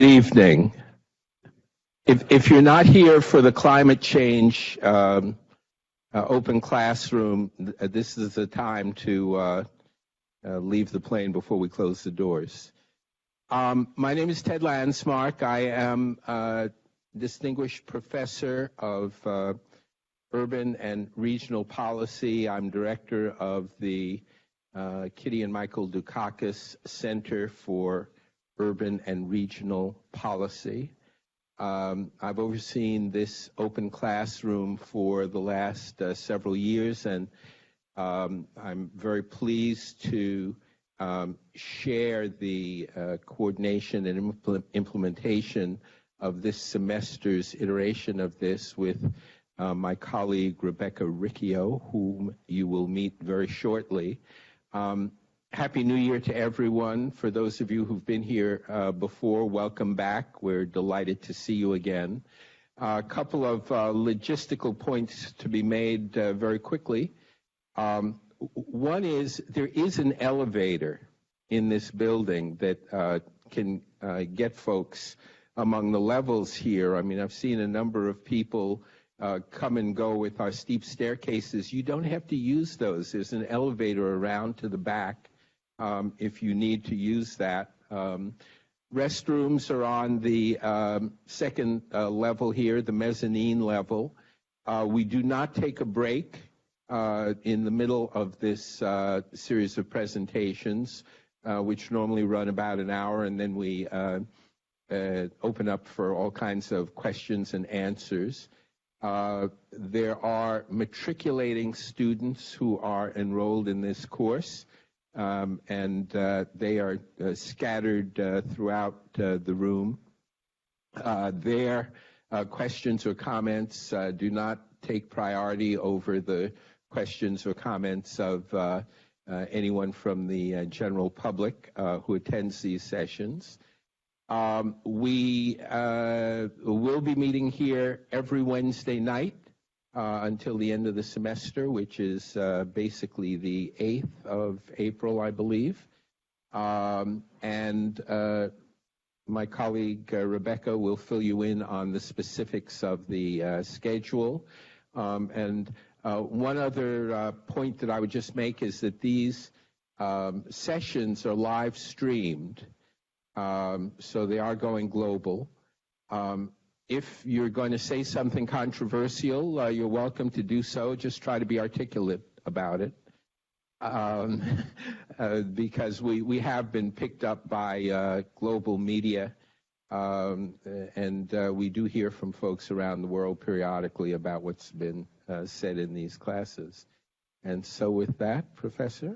Evening. If you're not here for the climate change open classroom, this is the time to leave the plane before we close the doors. My name is Ted Landsmark. I am a distinguished professor of urban and regional policy. I'm director of the Kitty and Michael Dukakis Center for Urban and Regional Policy. I've overseen this open classroom for the last several years, and I'm very pleased to share the coordination and implementation of this semester's iteration of this with my colleague Rebecca Riccio, whom you will meet very shortly. Happy New Year to everyone. For those of you who've been here before, welcome back. We're delighted to see you again. A couple of logistical points to be made very quickly. One is there is an elevator in this building that can get folks among the levels here. I mean, I've seen a number of people come and go with our steep staircases. You don't have to use those. There's an elevator around to the back if you need to use that. Restrooms are on the second level here, the mezzanine level. We do not take a break in the middle of this series of presentations, which normally run about an hour, and then we open up for all kinds of questions and answers. There are matriculating students who are enrolled in this course, and they are scattered throughout the room. Their questions or comments do not take priority over the questions or comments of anyone from the general public who attends these sessions. We will be meeting here every Wednesday night until the end of the semester, which is basically the 8th of April, I believe. And my colleague Rebecca will fill you in on the specifics of the schedule. And one other point that I would just make is that these sessions are live streamed. So they are going global. If you're going to say something controversial, you're welcome to do so. Just try to be articulate about it. Because we have been picked up by global media, and we do hear from folks around the world periodically about what's been said in these classes. And so with that, Professor,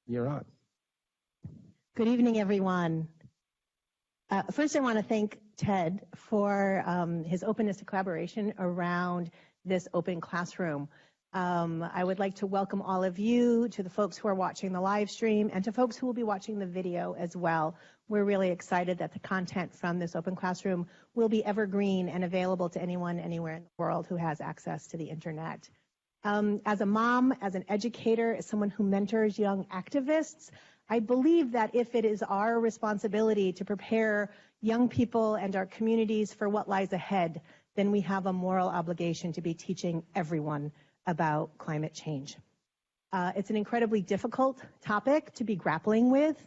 you're on. Good evening, everyone. First, I want to thank Ted for his openness to collaboration around this open classroom. I would like to welcome all of you, to the folks who are watching the live stream, and to folks who will be watching the video as well. We're really excited that the content from this open classroom will be evergreen and available to anyone, anywhere in the world who has access to the internet. As a mom, as an educator, as someone who mentors young activists, I believe that if it is our responsibility to prepare young people and our communities for what lies ahead, then we have a moral obligation to be teaching everyone about climate change. It's an incredibly difficult topic to be grappling with.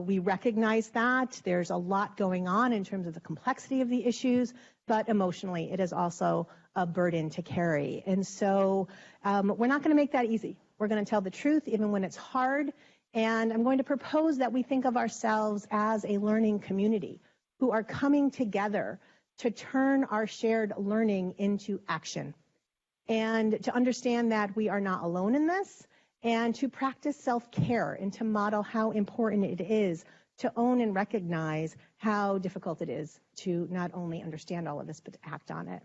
We recognize that there's a lot going on in terms of the complexity of the issues, but emotionally it is also a burden to carry. And so we're not going to make that easy. We're going to tell the truth even when it's hard. And I'm going to propose that we think of ourselves as a learning community who are coming together to turn our shared learning into action, and to understand that we are not alone in this, and to practice self-care and to model how important it is to own and recognize how difficult it is to not only understand all of this, but to act on it.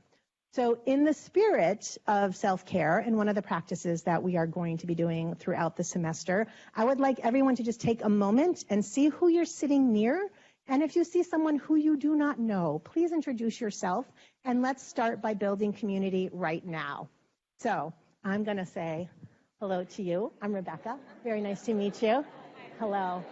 So in the spirit of self-care, and one of the practices that we are going to be doing throughout the semester, I would like everyone to just take a moment and see who you're sitting near. And if you see someone who you do not know, please introduce yourself, and let's start by building community right now. So I'm going to say hello to you. I'm Rebecca. Very nice to meet you. Hello.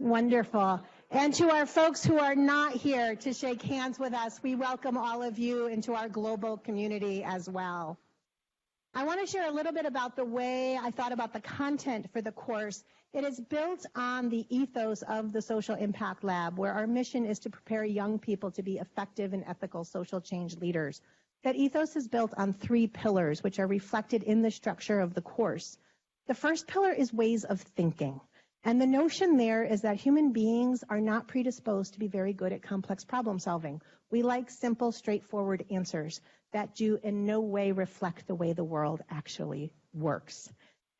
Wonderful. And to our folks who are not here to shake hands with us, we welcome all of you into our global community as well. I want to share a little bit about the way I thought about the content for the course. It is built on the ethos of the Social Impact Lab, where our mission is to prepare young people to be effective and ethical social change leaders. That ethos is built on 3 pillars, which are reflected in the structure of the course. The first pillar is ways of thinking. And the notion there is that human beings are not predisposed to be very good at complex problem solving. We like simple, straightforward answers that do in no way reflect the way the world actually works.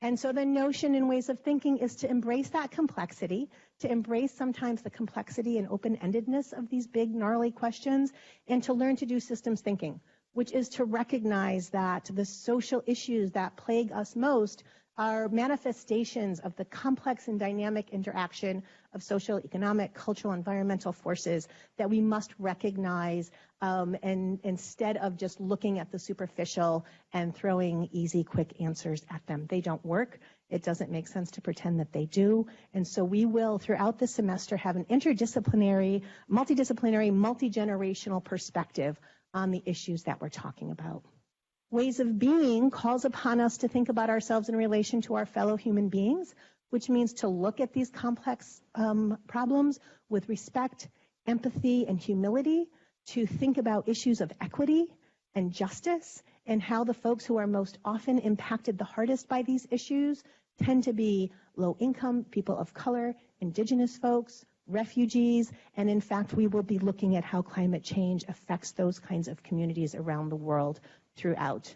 And so the notion in ways of thinking is to embrace that complexity, to embrace sometimes the complexity and open-endedness of these big, gnarly questions, and to learn to do systems thinking, which is to recognize that the social issues that plague us most are manifestations of the complex and dynamic interaction of social, economic, cultural, environmental forces that we must recognize, and instead of just looking at the superficial and throwing easy, quick answers at them. They don't work. It doesn't make sense to pretend that they do. And so we will, throughout the semester, have an interdisciplinary, multi-generational perspective on the issues that we're talking about. Ways of being calls upon us to think about ourselves in relation to our fellow human beings, which means to look at these complex problems with respect, empathy, and humility, to think about issues of equity and justice, and how the folks who are most often impacted the hardest by these issues tend to be low income, people of color, indigenous folks, refugees, and in fact, we will be looking at how climate change affects those kinds of communities around the world throughout.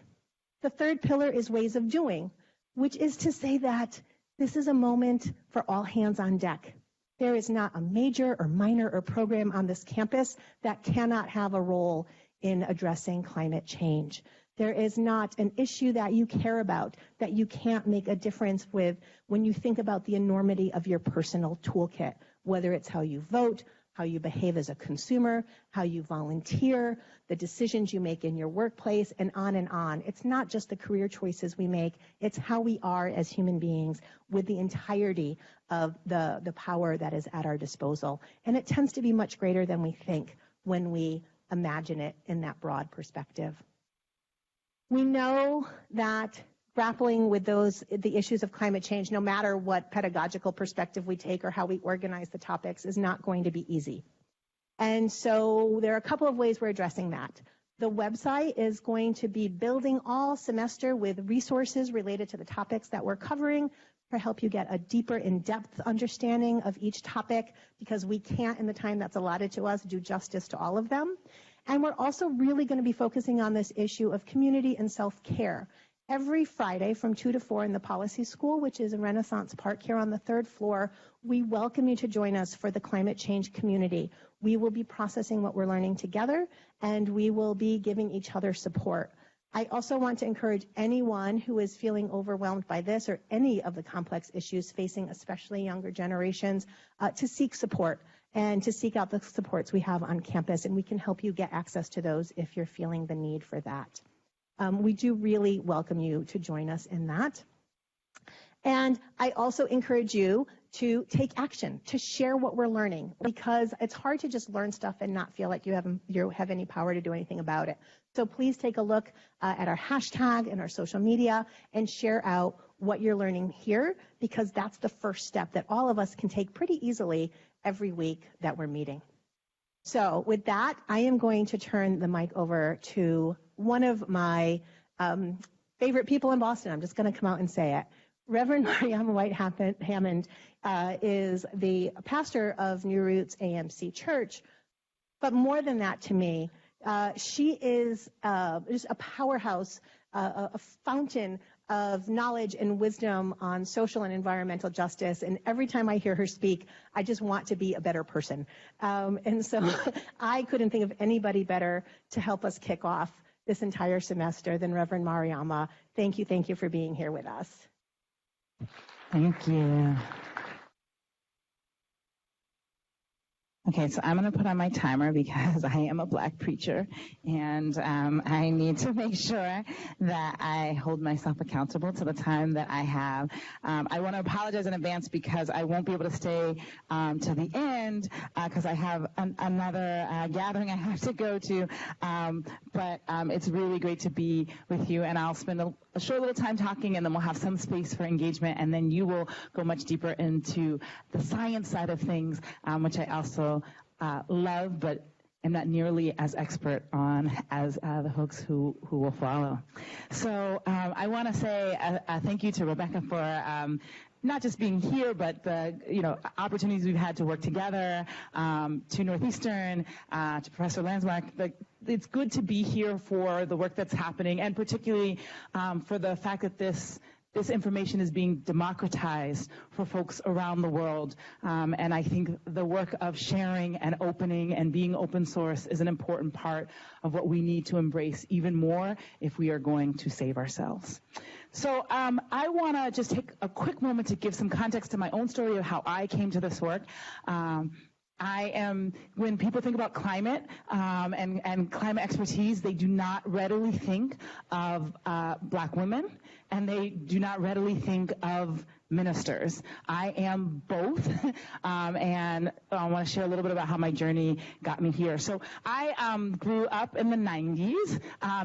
The third pillar is ways of doing, which is to say that this is a moment for all hands on deck. There is not a major or minor or program on this campus that cannot have a role in addressing climate change. There is not an issue that you care about that you can't make a difference with when you think about the enormity of your personal toolkit, whether it's how you vote, how you behave as a consumer, how you volunteer, the decisions you make in your workplace, and on and on. It's not just the career choices we make, it's how we are as human beings with the entirety of the power that is at our disposal. And it tends to be much greater than we think when we imagine it in that broad perspective. We know that grappling with the issues of climate change, no matter what pedagogical perspective we take or how we organize the topics, is not going to be easy. And so there are a couple of ways we're addressing that. The website is going to be building all semester with resources related to the topics that we're covering to help you get a deeper, in-depth understanding of each topic, because we can't, in the time that's allotted to us, do justice to all of them. And we're also really going to be focusing on this issue of community and self-care. Every Friday from 2 to 4 in the Policy School, which is in Renaissance Park here on the 3rd floor, we welcome you to join us for the climate change community. We will be processing what we're learning together, and we will be giving each other support. I also want to encourage anyone who is feeling overwhelmed by this or any of the complex issues facing especially younger generations to seek support and to seek out the supports we have on campus, and we can help you get access to those if you're feeling the need for that. We do really welcome you to join us in that. And I also encourage you to take action, to share what we're learning, because it's hard to just learn stuff and not feel like you have any power to do anything about it. So please take a look at our hashtag and our social media and share out what you're learning here, because that's the first step that all of us can take pretty easily every week that we're meeting. So with that, I am going to turn the mic over to one of my favorite people in Boston. I'm just going to come out and say it. Reverend Mariama White-Hammond is the pastor of New Roots AMC Church. But more than that to me, she is just a powerhouse, a fountain of knowledge and wisdom on social and environmental justice. And every time I hear her speak, I just want to be a better person. And so I couldn't think of anybody better to help us kick off this entire semester than Reverend Mariama. Thank you for being here with us. Thank you. Okay, so I'm going to put on my timer because I am a Black preacher, and I need to make sure that I hold myself accountable to the time that I have. I want to apologize in advance because I won't be able to stay to the end because I have another gathering I have to go to, but it's really great to be with you, and I'll spend a short little time talking, and then we'll have some space for engagement, and then you will go much deeper into the science side of things, which I also love, but am not nearly as expert on as the folks who will follow. So I want to say thank you to Rebecca for not just being here, but the opportunities we've had to work together, to Northeastern, to Professor Landsmark. It's good to be here for the work that's happening, and particularly for the fact that this information is being democratized for folks around the world. And I think the work of sharing and opening and being open source is an important part of what we need to embrace even more if we are going to save ourselves. So I want to just take a quick moment to give some context to my own story of how I came to this work. When people think about climate and climate expertise, they do not readily think of Black women, and they do not readily think of ministers. I am both, and I want to share a little bit about how my journey got me here. So I grew up in the 90s.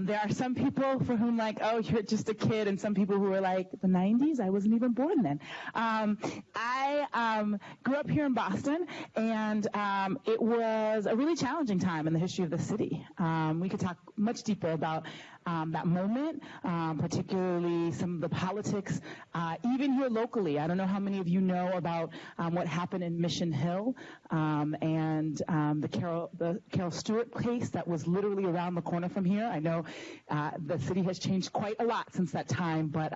There are some people for whom oh, you're just a kid, and some people who are like, the 90s? I wasn't even born then. I grew up here in Boston, and it was a really challenging time in the history of the city. We could talk much deeper about that moment, particularly some of the politics, even here locally. I don't know how many of you know about what happened in Mission Hill and the Carol Stewart case that was literally around the corner from here. I know the city has changed quite a lot since that time, but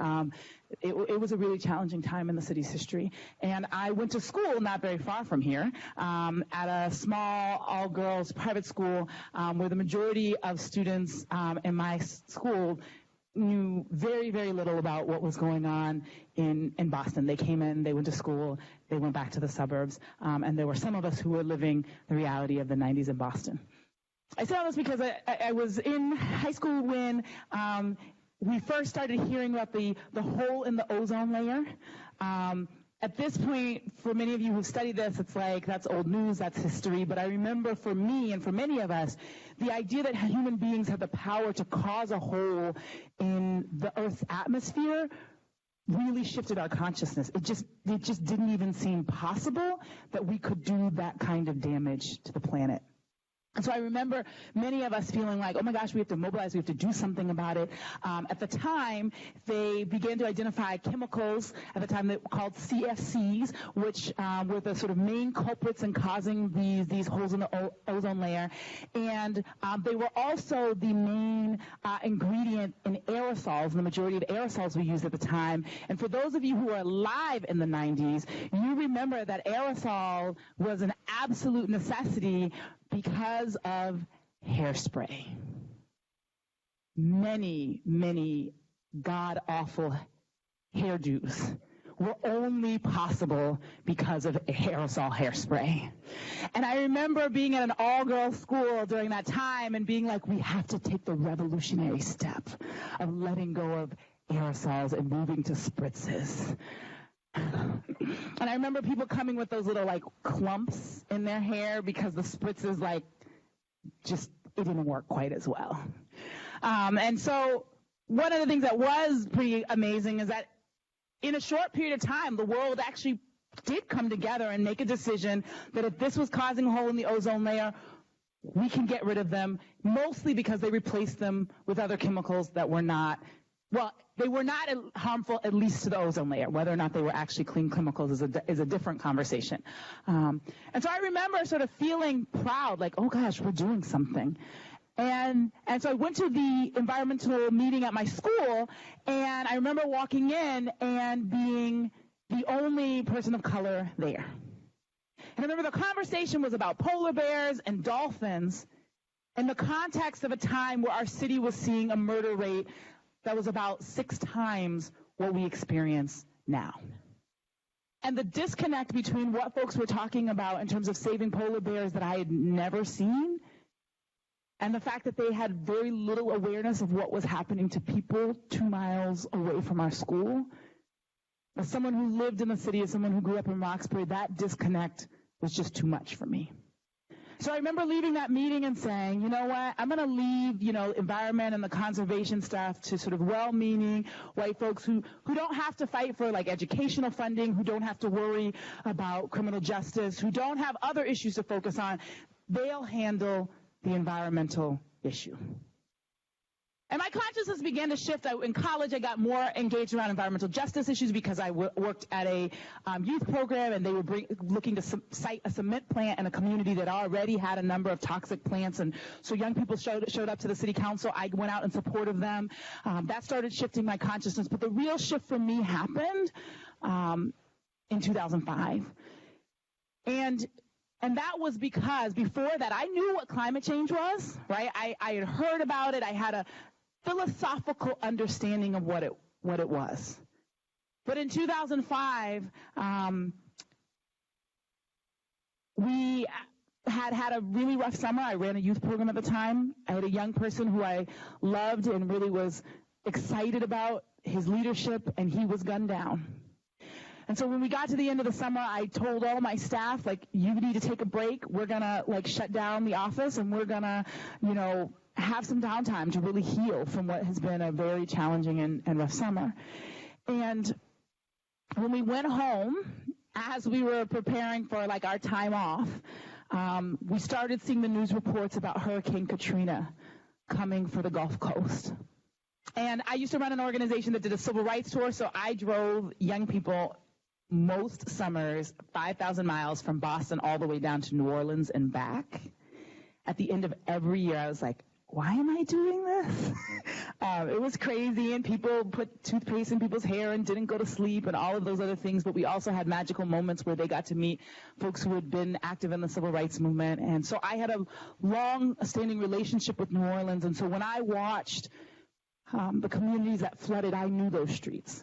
it was a really challenging time in the city's history. And I went to school not very far from here at a small all-girls private school where the majority of students in my school knew very, very little about what was going on in Boston. They came in, they went to school, they went back to the suburbs, and there were some of us who were living the reality of the 90s in Boston. I say all this because I was in high school when we first started hearing about the hole in the ozone layer. At this point, for many of you who study this, it's like that's old news, that's history. But I remember for me and for many of us, the idea that human beings have the power to cause a hole in the Earth's atmosphere really shifted our consciousness. It just didn't even seem possible that we could do that kind of damage to the planet. And so I remember many of us feeling like, oh my gosh, we have to mobilize, we have to do something about it. At the time, they began to identify chemicals, at the time they were called CFCs, which were the sort of main culprits in causing these holes in the ozone layer. And they were also the main ingredient in aerosols, the majority of aerosols we used at the time. And for those of you who are alive in the 90s, you remember that aerosol was an absolute necessity because of hairspray. Many, many god-awful hairdos were only possible because of aerosol hairspray. And I remember being at an all-girls school during that time and being like, we have to take the revolutionary step of letting go of aerosols and moving to spritzes. And I remember people coming with those little clumps in their hair because the spritzes it didn't work quite as well. And so one of the things that was pretty amazing is that in a short period of time, the world actually did come together and make a decision that if this was causing a hole in the ozone layer, we can get rid of them, mostly because they replaced them with other chemicals that were not, they were not harmful, at least to the ozone layer. Whether or not they were actually clean chemicals is a different conversation. And so I remember sort of feeling proud, like, oh gosh, we're doing something. And so I went to the environmental meeting at my school, and I remember walking in and being the only person of color there. And I remember the conversation was about polar bears and dolphins in the context of a time where our city was seeing a murder rate that was about 6 times what we experience now. And the disconnect between what folks were talking about in terms of saving polar bears that I had never seen, and the fact that they had very little awareness of what was happening to people 2 miles away from our school. As someone who lived in the city, as someone who grew up in Roxbury, that disconnect was just too much for me. So I remember leaving that meeting and saying, you know what, I'm going to leave, environment and the conservation stuff to sort of well-meaning white folks who don't have to fight for like educational funding, who don't have to worry about criminal justice, who don't have other issues to focus on. They'll handle the environmental issue. And my consciousness began to shift. In college, I got more engaged around environmental justice issues because I worked at a youth program, and they were looking to site a cement plant in a community that already had a number of toxic plants. And so young people showed up to the city council. I went out in support of them. That started shifting my consciousness. But the real shift for me happened in 2005. And that was because before that, I knew what climate change was, right? I had heard about it. I had a philosophical understanding of what it was. But in 2005, we had a really rough summer. I ran a youth program at the time. I had a young person who I loved and really was excited about his leadership, and he was gunned down. And so when we got to the end of the summer, I told all my staff, you need to take a break. We're going to, shut down the office, and we're going to, have some downtime to really heal from what has been a very challenging and rough summer. And when we went home, as we were preparing for, our time off, we started seeing the news reports about Hurricane Katrina coming for the Gulf Coast. And I used to run an organization that did a civil rights tour, so I drove young people most summers 5,000 miles from Boston all the way down to New Orleans and back. At the end of every year, I was like, why am I doing this? It was crazy, and people put toothpaste in people's hair and didn't go to sleep and all of those other things, but we also had magical moments where they got to meet folks who had been active in the civil rights movement. And so I had a long-standing relationship with New Orleans, and so when I watched the communities that flooded, I knew those streets.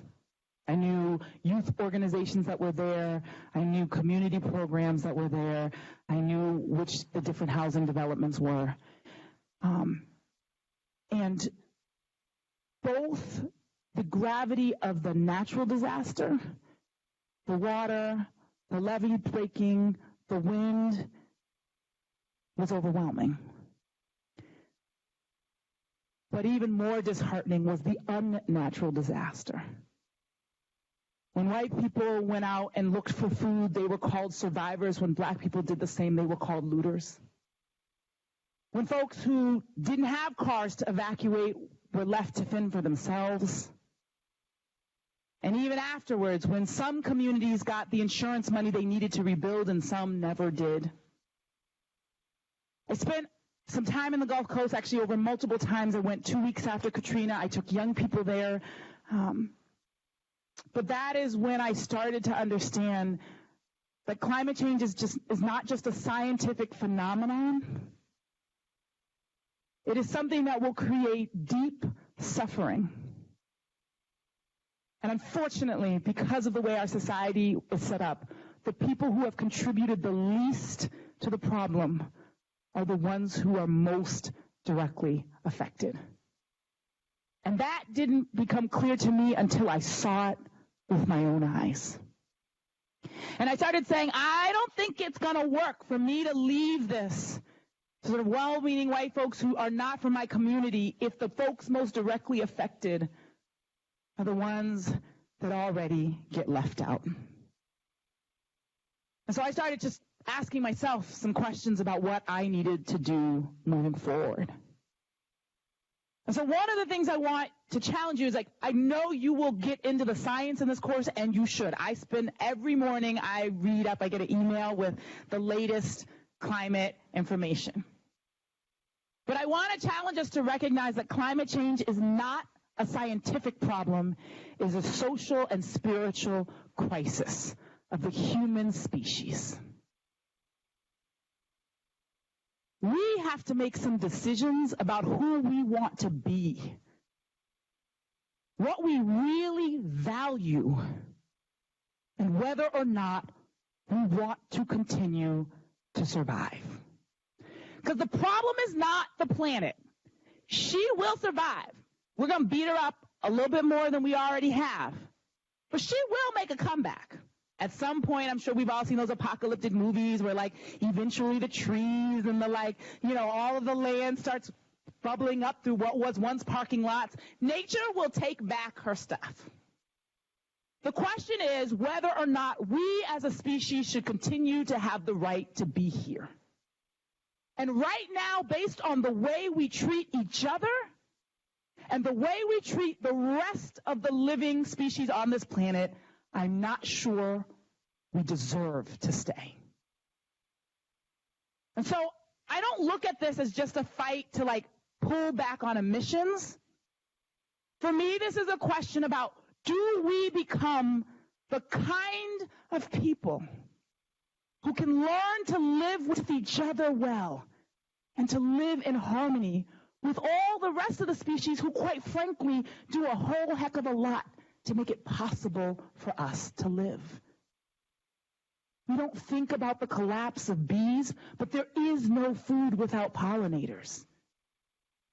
I knew youth organizations that were there. I knew community programs that were there. I knew which the different housing developments were. And both the gravity of the natural disaster, the water, the levee breaking, the wind, was overwhelming. But even more disheartening was the unnatural disaster. When white people went out and looked for food, they were called survivors. When black people did the same, they were called looters. When folks who didn't have cars to evacuate were left to fend for themselves. And even afterwards, when some communities got the insurance money they needed to rebuild and some never did. I spent some time in the Gulf Coast, actually over multiple times. I went 2 weeks after Katrina. I took young people there. But that is when I started to understand that climate change is not just a scientific phenomenon. It is something that will create deep suffering. And unfortunately, because of the way our society is set up, the people who have contributed the least to the problem are the ones who are most directly affected. And that didn't become clear to me until I saw it with my own eyes. And I started saying, I don't think it's going to work for me to leave this sort of well-meaning white folks who are not from my community if the folks most directly affected are the ones that already get left out. And so I started just asking myself some questions about what I needed to do moving forward. And so one of the things I want to challenge you is, I know you will get into the science in this course, and you should. I spend every morning, I read up, I get an email with the latest climate information. But I want to challenge us to recognize that climate change is not a scientific problem. It is a social and spiritual crisis of the human species. We have to make some decisions about who we want to be, what we really value, and whether or not we want to continue to survive. Because the problem is not the planet. She will survive. We're going to beat her up a little bit more than we already have. But she will make a comeback. At some point, I'm sure we've all seen those apocalyptic movies where, like, eventually the trees and the, like, all of the land starts bubbling up through what was once parking lots. Nature will take back her stuff. The question is whether or not we as a species should continue to have the right to be here. And right now, based on the way we treat each other and the way we treat the rest of the living species on this planet, I'm not sure we deserve to stay. And so I don't look at this as just a fight to, like, pull back on emissions. For me, this is a question about, do we become the kind of people who can learn to live with each other well and to live in harmony with all the rest of the species who, quite frankly, do a whole heck of a lot to make it possible for us to live? We don't think about the collapse of bees, but there is no food without pollinators.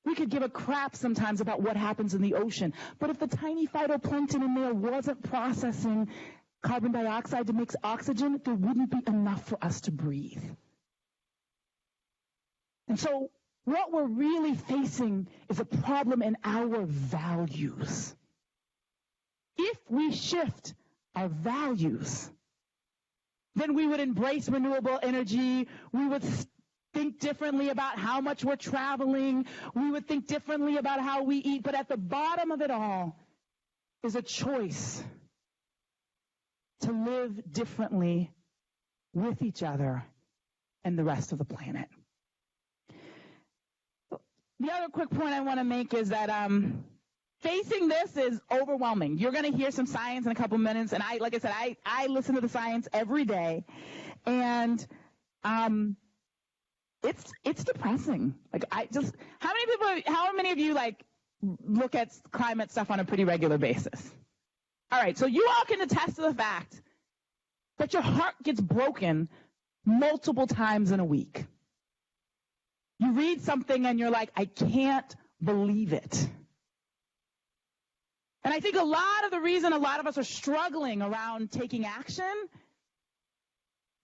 We could give a crap sometimes about what happens in the ocean, but if the tiny phytoplankton in there wasn't processing carbon dioxide to make oxygen, there wouldn't be enough for us to breathe. And so what we're really facing is a problem in our values. If we shift our values, then we would embrace renewable energy. We would think differently about how much we're traveling. We would think differently about how we eat. But at the bottom of it all is a choice to live differently with each other and the rest of the planet. The other quick point I want to make is that facing this is overwhelming. You're going to hear some science in a couple minutes, and like I said, I listen to the science every day, and it's depressing. Like, how many of you like look at climate stuff on a pretty regular basis? All right, so you all can attest to the fact that your heart gets broken multiple times in a week. You read something and you're like, I can't believe it. And I think a lot of the reason a lot of us are struggling around taking action,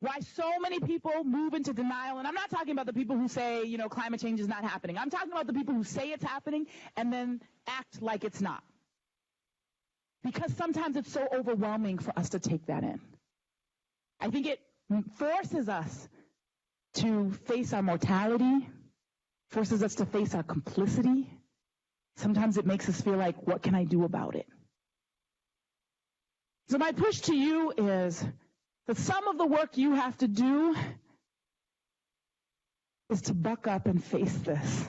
why so many people move into denial, and I'm not talking about the people who say, climate change is not happening. I'm talking about the people who say it's happening and then act like it's not. Because sometimes it's so overwhelming for us to take that in. I think it forces us to face our mortality, forces us to face our complicity. Sometimes it makes us feel like, what can I do about it? So my push to you is that some of the work you have to do is to buck up and face this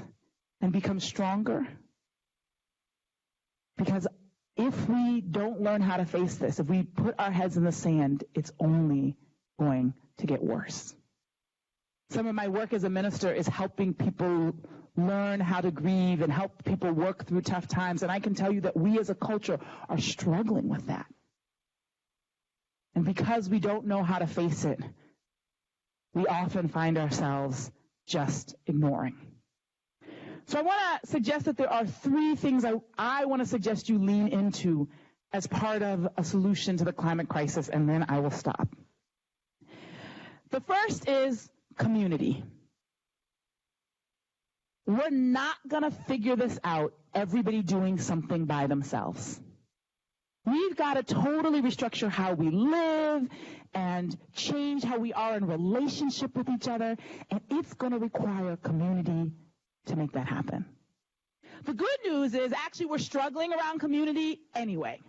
and become stronger. Because if we don't learn how to face this, if we put our heads in the sand, it's only going to get worse. Some of my work as a minister is helping people learn how to grieve and help people work through tough times. And I can tell you that we as a culture are struggling with that. And because we don't know how to face it, we often find ourselves just ignoring. So I want to suggest that there are three things I want to suggest you lean into as part of a solution to the climate crisis, and then I will stop. The first is community. We're not going to figure this out, everybody doing something by themselves. We've got to totally restructure how we live and change how we are in relationship with each other, and it's going to require community to make that happen. The good news is actually we're struggling around community anyway.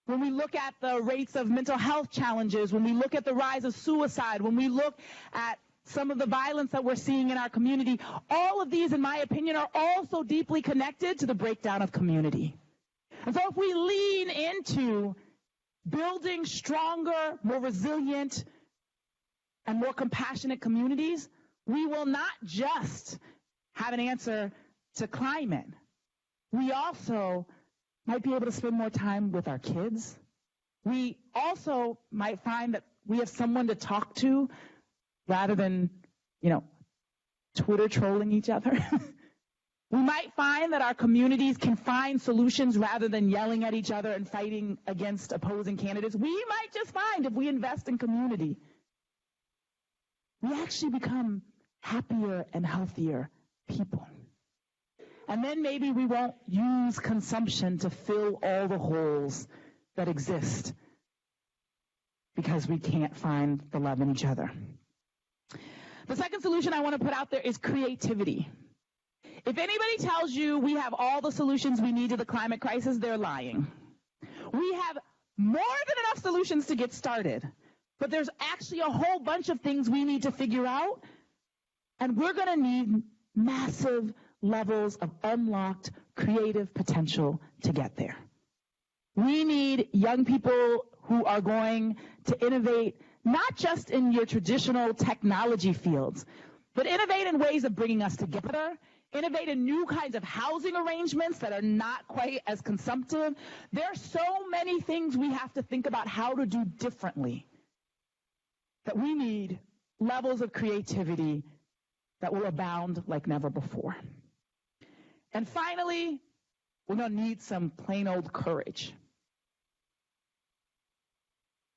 When we look at the rates of mental health challenges, when we look at the rise of suicide, when we look at some of the violence that we're seeing in our community, all of these, in my opinion, are also deeply connected to the breakdown of community. And so if we lean into building stronger, more resilient, and more compassionate communities, we will not just have an answer to climate. We also might be able to spend more time with our kids, We also might find that we have someone to talk to rather than, Twitter trolling each other. We might find that our communities can find solutions rather than yelling at each other and fighting against opposing candidates. We might just find if we invest in community, we actually become happier and healthier people. And then maybe we won't use consumption to fill all the holes that exist because we can't find the love in each other. The second solution I want to put out there is creativity. If anybody tells you we have all the solutions we need to the climate crisis, they're lying. We have more than enough solutions to get started, but there's actually a whole bunch of things we need to figure out, and we're going to need massive levels of unlocked creative potential to get there. We need young people who are going to innovate not just in your traditional technology fields, but innovate in ways of bringing us together, innovate in new kinds of housing arrangements that are not quite as consumptive. There are so many things we have to think about how to do differently that we need levels of creativity that will abound like never before. And finally, we're going to need some plain old courage.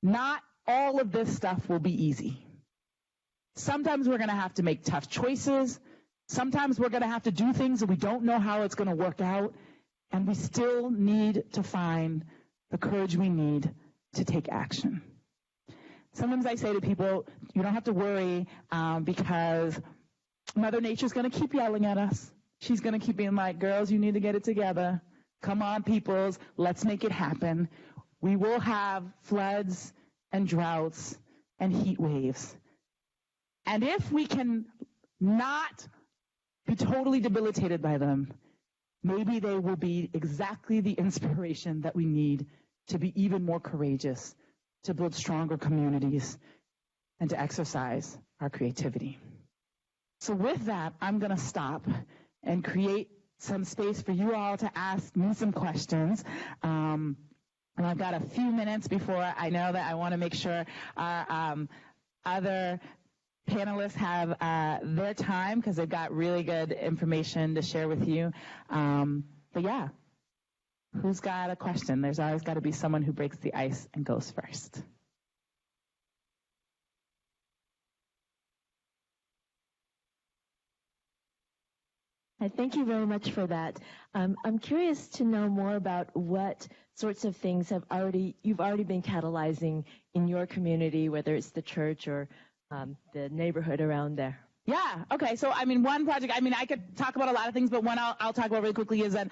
Not all of this stuff will be easy. Sometimes we're going to have to make tough choices. Sometimes we're going to have to do things that we don't know how it's going to work out. And we still need to find the courage we need to take action. Sometimes I say to people, you don't have to worry because Mother Nature's going to keep yelling at us. She's going to keep being like, girls, you need to get it together. Come on, peoples, let's make it happen. We will have floods and droughts and heat waves. And if we can not be totally debilitated by them, maybe they will be exactly the inspiration that we need to be even more courageous, to build stronger communities, and to exercise our creativity. So with that, I'm going to stop and create some space for you all to ask me some questions. And I've got a few minutes before I know that I want to make sure our other panelists have their time because they've got really good information to share with you. But yeah, who's got a question? There's always got to be someone who breaks the ice and goes first. Thank you very much for that. I'm curious to know more about what sorts of things you've already been catalyzing in your community, whether it's the church or the neighborhood around there. Yeah. Okay. So, one project, I could talk about a lot of things, but one I'll talk about really quickly is that,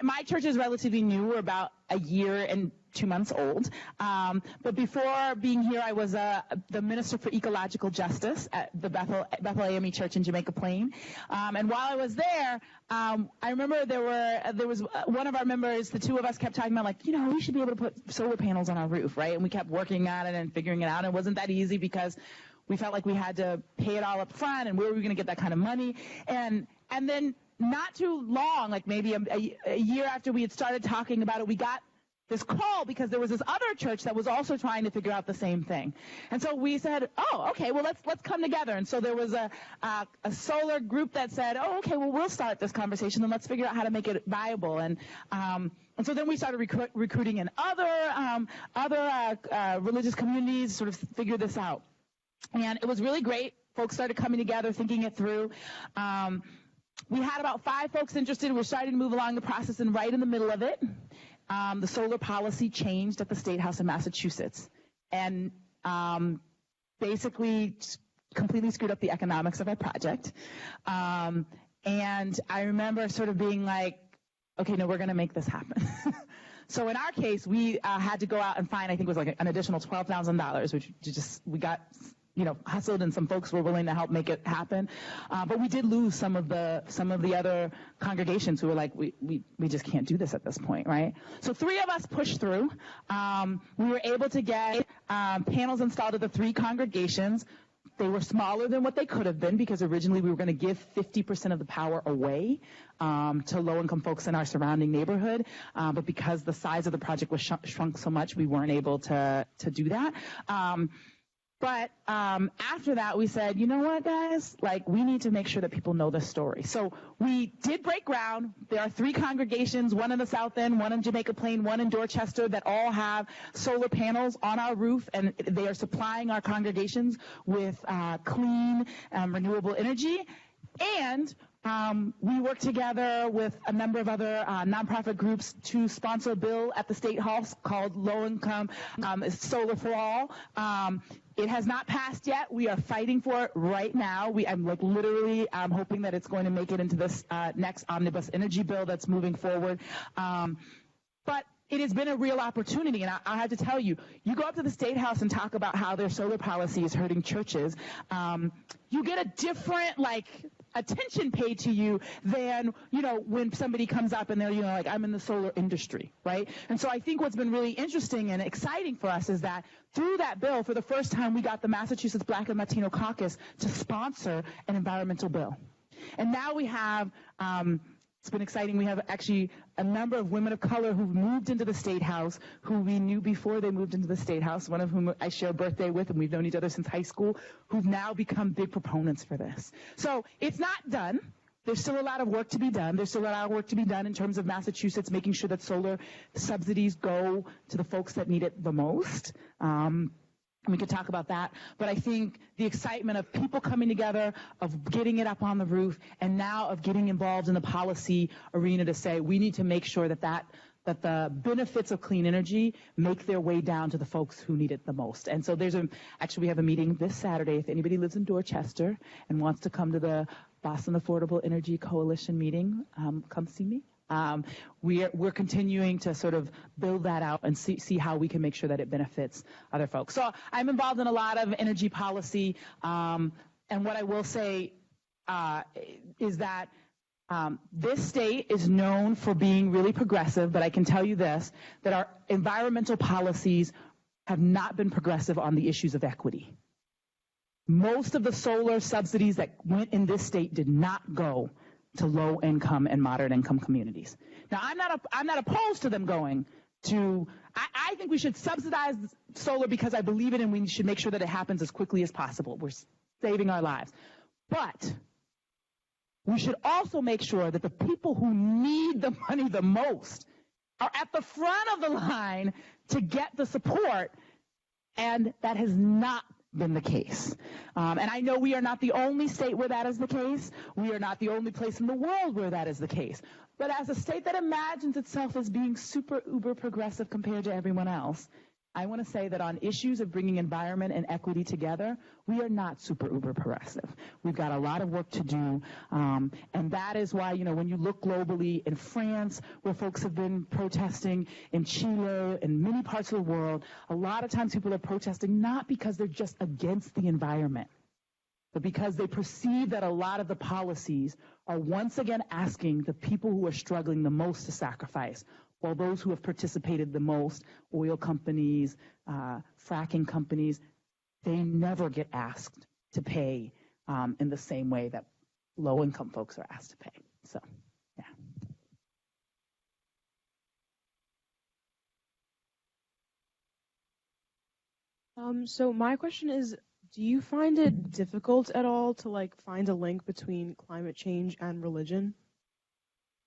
my church is relatively new. We're about a year and 2 months old. But before being here, I was the Minister for Ecological Justice at the Bethel AME Church in Jamaica Plain. And while I was there, I remember there was one of our members, the two of us kept talking about we should be able to put solar panels on our roof, right? And we kept working on it and figuring it out. And it wasn't that easy because we felt like we had to pay it all up front, and where were we going to get that kind of money? And then not too long, like maybe a year after we had started talking about it, we got this call because there was this other church that was also trying to figure out the same thing. And so we said, oh, okay, well, let's come together. And so there was a solar group that said, oh, okay, well, we'll start this conversation and let's figure out how to make it viable. And so then we started recruiting in other religious communities, sort of figure this out. And it was really great. Folks started coming together, thinking it through. We had about 5 folks interested. We're starting to move along the process, and right in the middle of it, the solar policy changed at the State House in Massachusetts, and basically completely screwed up the economics of our project. And I remember sort of being like, okay, no, we're going to make this happen. So in our case, we had to go out and find, I think it was like an additional $12,000, which we got, hustled, and some folks were willing to help make it happen. But we did lose some of the other congregations who were like, we just can't do this at this point, right? So 3 of us pushed through. We were able to get panels installed at the 3 congregations. They were smaller than what they could have been because originally we were going to give 50% of the power away to low-income folks in our surrounding neighborhood. But because the size of the project was shrunk so much, we weren't able to do that. But after that, we said, you know what, guys? Like, we need to make sure that people know this story. So we did break ground. There are 3 congregations, one in the South End, one in Jamaica Plain, one in Dorchester, that all have solar panels on our roof, and they are supplying our congregations with clean, renewable energy. And we work together with a number of other nonprofit groups to sponsor a bill at the State House called Low Income Solar for All. It has not passed yet. We are fighting for it right now. I'm literally hoping that it's going to make it into this next omnibus energy bill that's moving forward. But it has been a real opportunity, and I have to tell you, you go up to the State House and talk about how their solar policy is hurting churches. You get a different, attention paid to you than, when somebody comes up and they're, I'm in the solar industry, right? And so I think what's been really interesting and exciting for us is that through that bill, for the first time, we got the Massachusetts Black and Latino Caucus to sponsor an environmental bill. And now we have, it's been exciting. We have actually a number of women of color who've moved into the State House, who we knew before they moved into the State House, one of whom I share a birthday with, and we've known each other since high school, who've now become big proponents for this. So it's not done. There's still a lot of work to be done. There's still a lot of work to be done in terms of Massachusetts, making sure that solar subsidies go to the folks that need it the most. We could talk about that, but I think the excitement of people coming together, of getting it up on the roof, and now of getting involved in the policy arena to say we need to make sure that the benefits of clean energy make their way down to the folks who need it the most. And so actually we have a meeting this Saturday. If anybody lives in Dorchester and wants to come to the Boston Affordable Energy Coalition meeting, come see me. We're continuing to sort of build that out and see how we can make sure that it benefits other folks. So I'm involved in a lot of energy policy, and what I will say is that this state is known for being really progressive, but I can tell you this, that our environmental policies have not been progressive on the issues of equity. Most of the solar subsidies that went in this state did not go to low-income and moderate-income communities. Now, I'm not opposed to them going to. I think we should subsidize solar because I believe it, and we should make sure that it happens as quickly as possible. We're saving our lives, but we should also make sure that the people who need the money the most are at the front of the line to get the support, and that has not been the case. And I know we are not the only state where that is the case. We are not the only place in the world where that is the case. But as a state that imagines itself as being super uber progressive compared to everyone else, I want to say that on issues of bringing environment and equity together, we are not super uber progressive. We've got a lot of work to do, and that is why, when you look globally in France, where folks have been protesting, in Chile, in many parts of the world, a lot of times people are protesting not because they're just against the environment, but because they perceive that a lot of the policies are once again asking the people who are struggling the most to sacrifice, while those who have participated the most, oil companies, fracking companies, they never get asked to pay in the same way that low-income folks are asked to pay. So, yeah. So my question is, do you find it difficult at all to find a link between climate change and religion?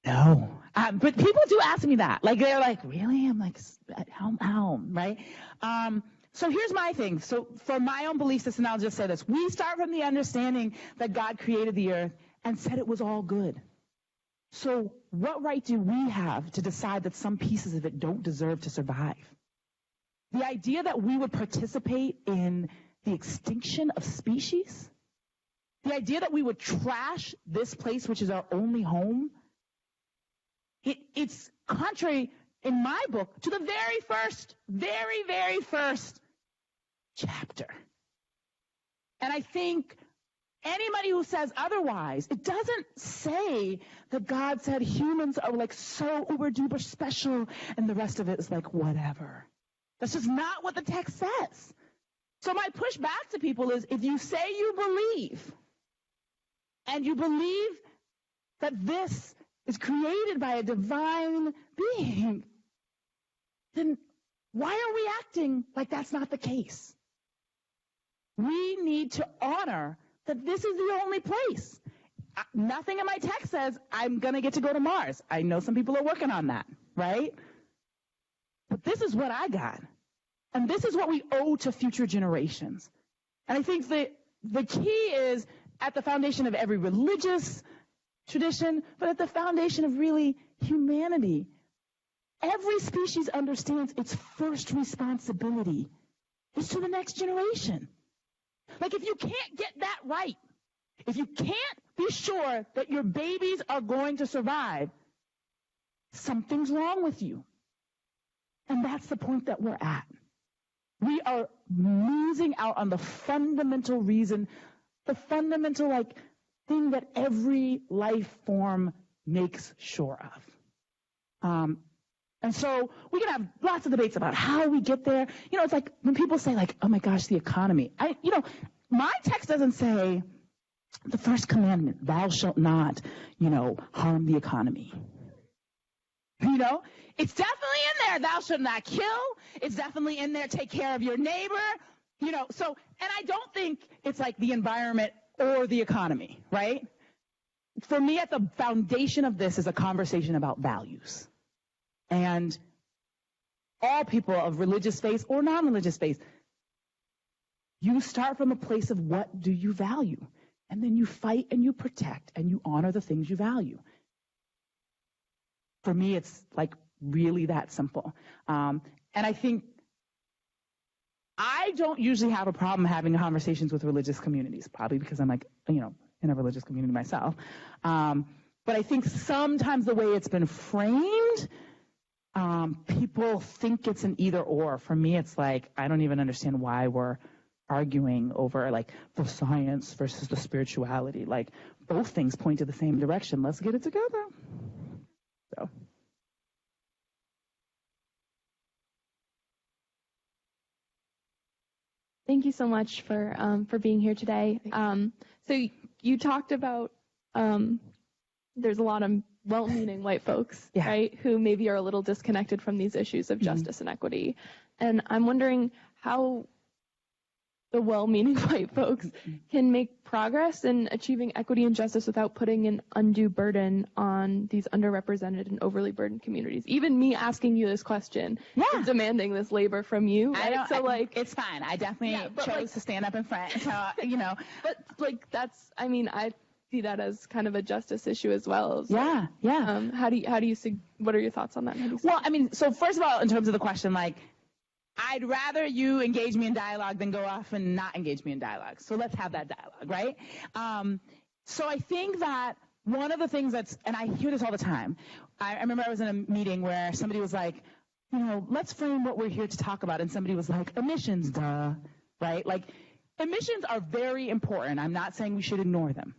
No, but people do ask me that. They're like, really? I'm like, how, right? So here's my thing. So for my own belief system, I'll just say this. We start from the understanding that God created the earth and said it was all good. So what right do we have to decide that some pieces of it don't deserve to survive? The idea that we would participate in the extinction of species, the idea that we would trash this place, which is our only home, it's contrary, in my book, to the very first chapter. And I think anybody who says otherwise, it doesn't say that God said humans are so uber-duper special and the rest of it is whatever. That's just not what the text says. So my push back to people is, if you say you believe, and you believe that this is created by a divine being, then why are we acting like that's not the case? We need to honor that this is the only place. Nothing in my text says I'm going to get to go to Mars. I know some people are working on that, right? But this is what I got. And this is what we owe to future generations. And I think that the key is at the foundation of every religious tradition, but at the foundation of really humanity. Every species understands its first responsibility is to the next generation. Like, if you can't get that right, if you can't be sure that your babies are going to survive, something's wrong with you. And that's the point that we're at. We are losing out on the fundamental reason, the fundamental thing that every life form makes sure of. And so we can have lots of debates about how we get there. It's like when people say oh my gosh, the economy. My text doesn't say the first commandment, thou shalt not, harm the economy. It's definitely in there, thou shalt not kill. It's definitely in there, take care of your neighbor. And I don't think it's like the environment or the economy, right? For me, at the foundation of this is a conversation about values. And all people of religious faith or non-religious faith, you start from a place of what do you value? And then you fight and you protect and you honor the things you value. For me, it's really that simple. And I think I don't usually have a problem having conversations with religious communities, probably because I'm in a religious community myself. But I think sometimes the way it's been framed, people think it's an either or. For me, it's I don't even understand why we're arguing over the science versus the spirituality. Both things point to the same direction. Let's get it together. So. Thank you so much for being here today. So you talked about there's a lot of well-meaning white folks, right, who maybe are a little disconnected from these issues of justice and equity. And I'm wondering how the well-meaning white folks can make progress in achieving equity and justice without putting an undue burden on these underrepresented and overly burdened communities. Even me asking you this question, demanding this labor from you. Right? It's fine. I definitely chose to stand up in front. So, But that's, I see that as kind of a justice issue as well. So, How do you what are your thoughts on that? So first of all, in terms of the question, I'd rather you engage me in dialogue than go off and not engage me in dialogue. So let's have that dialogue, right? So I think that one of the things and I hear this all the time. I remember I was in a meeting where somebody was let's frame what we're here to talk about. And somebody was emissions, duh, right? Emissions are very important. I'm not saying we should ignore them.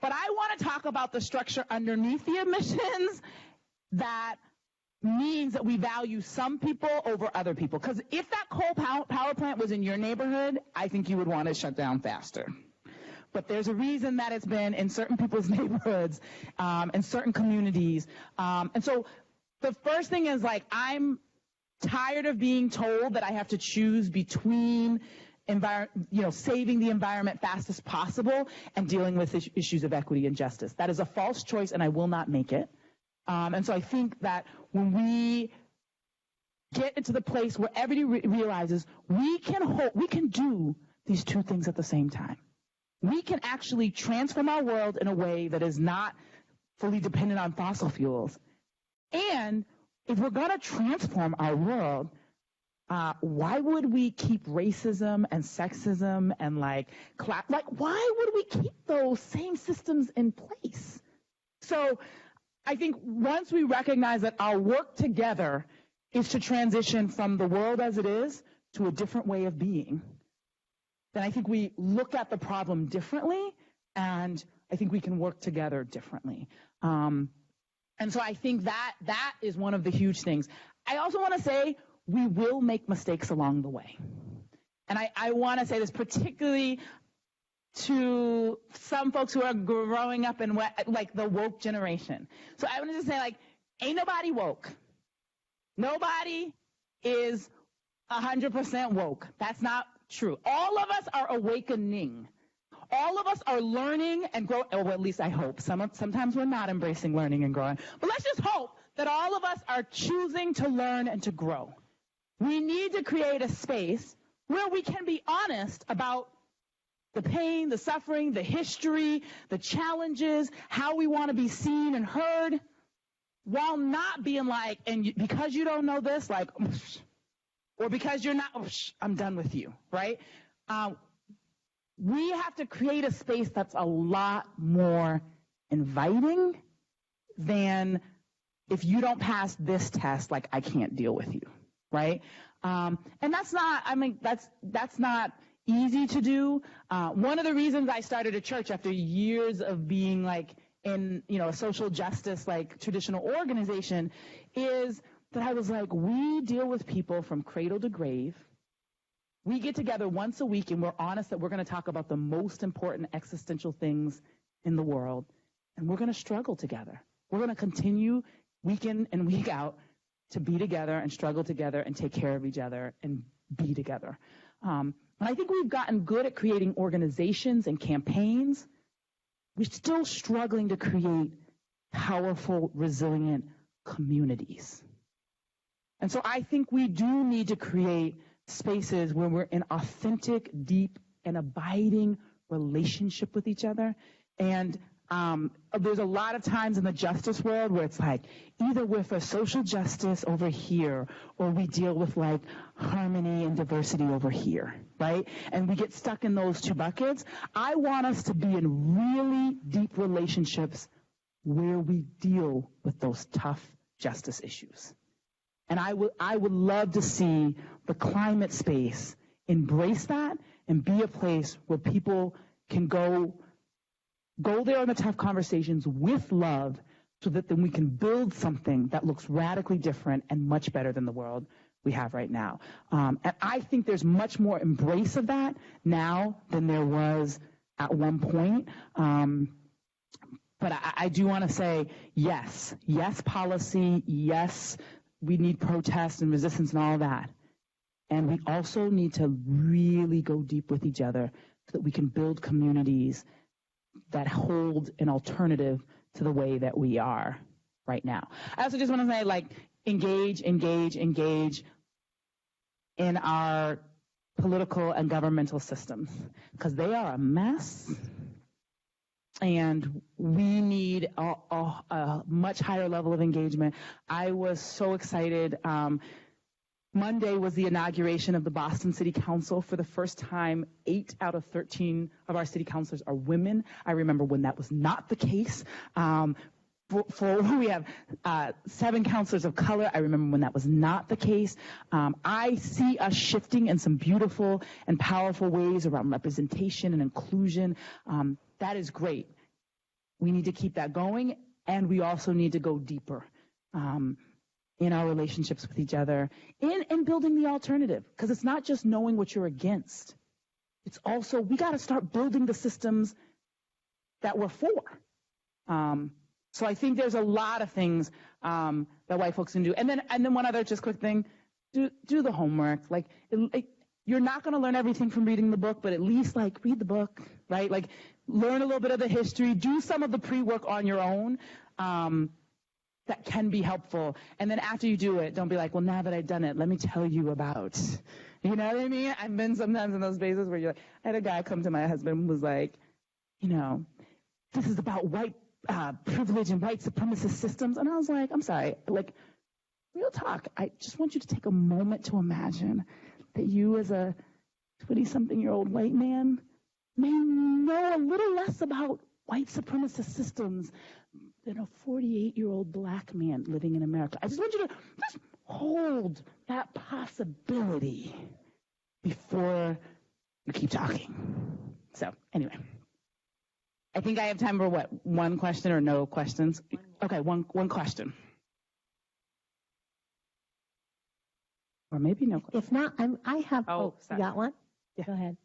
But I want to talk about the structure underneath the emissions that means that we value some people over other people. Because if that coal power plant was in your neighborhood, I think you would want to shut down faster. But there's a reason that it's been in certain people's neighborhoods, in certain communities. And so the first thing is I'm tired of being told that I have to choose between saving the environment fast as possible and dealing with issues of equity and justice. That is a false choice, and I will not make it. And so I think that when we get into the place where everybody realizes we can do these two things at the same time. We can actually transform our world in a way that is not fully dependent on fossil fuels. And if we're going to transform our world, why would we keep racism and sexism and why would we keep those same systems in place? So I think once we recognize that our work together is to transition from the world as it is to a different way of being, then I think we look at the problem differently, and I think we can work together differently. And so I think that is one of the huge things. I also want to say we will make mistakes along the way. And I want to say this particularly to some folks who are growing up in like the woke generation. So I want to just say, like, ain't nobody woke. Nobody is 100% woke. That's not true. All of us are awakening. All of us are learning and growing, or at least I hope. Sometimes we're not embracing learning and growing. But let's just hope that all of us are choosing to learn and to grow. We need to create a space where we can be honest about the pain, the suffering, the history, the challenges, how we want to be seen and heard, while not being like, and because you don't know this, like, or because you're not, I'm done with you, right? We have to create a space that's a lot more inviting than if you don't pass this test, like, I can't deal with you, right? And that's not, I mean, that's not easy to do. One of the reasons I started a church after years of being like in, a social justice, like traditional organization, is that I was like, we deal with people from cradle to grave. We get together once a week and we're honest that we're going to talk about the most important existential things in the world. And we're going to struggle together. We're going to continue week in and week out to be together and struggle together and take care of each other and be together. And I think we've gotten good at creating organizations and campaigns. We're still struggling to create powerful, resilient communities. And so I think we do need to create spaces where we're in authentic, deep, and abiding relationship with each other. And there's a lot of times in the justice world where it's like either we're for social justice over here or we deal with like harmony and diversity over here, right? And we get stuck in those two buckets. I want us to be in really deep relationships where we deal with those tough justice issues. And I would love to see the climate space embrace that and be a place where people can go there in the tough conversations with love so that then we can build something that looks radically different and much better than the world we have right now. And I think there's much more embrace of that now than there was at one point. But I do want to say, yes policy, yes, we need protest and resistance and all that. And we also need to really go deep with each other so that we can build communities that hold an alternative to the way that we are right now. I also just want to say, like, engage in our political and governmental systems, because they are a mess. And we need a much higher level of engagement. I was so excited. Monday was the inauguration of the Boston City Council. For the first time, 8 out of 13 of our city councilors are women. I remember when that was not the case. We have 7 councilors of color. I remember when that was not the case. I see us shifting in some beautiful and powerful ways around representation and inclusion. That is great. We need to keep that going, and we also need to go deeper in our relationships with each other, in building the alternative, because it's not just knowing what you're against. It's also, we got to start building the systems that we're for. So I think there's a lot of things that white folks can do. And then one other just quick thing, do the homework. Like you're not going to learn everything from reading the book, but at least like read the book, right? Like learn a little bit of the history, do some of the pre-work on your own. That can be helpful. And then after you do it, don't be like, well, now that I've done it, let me tell you about, you know what I mean? I've been sometimes in those spaces where you're like, I had a guy come to my husband and was like, this is about white privilege and white supremacist systems. And I was like, I'm sorry, like, real talk. I just want you to take a moment to imagine that you as a 20-something-year-old white man may know a little less about white supremacist systems than a 48-year-old black man living in America. I just want you to just hold that possibility before you keep talking. So anyway, I think I have time for what, one question or no questions? Okay, one question. Or maybe no question. If not, I have. Oh, you got one? Go ahead.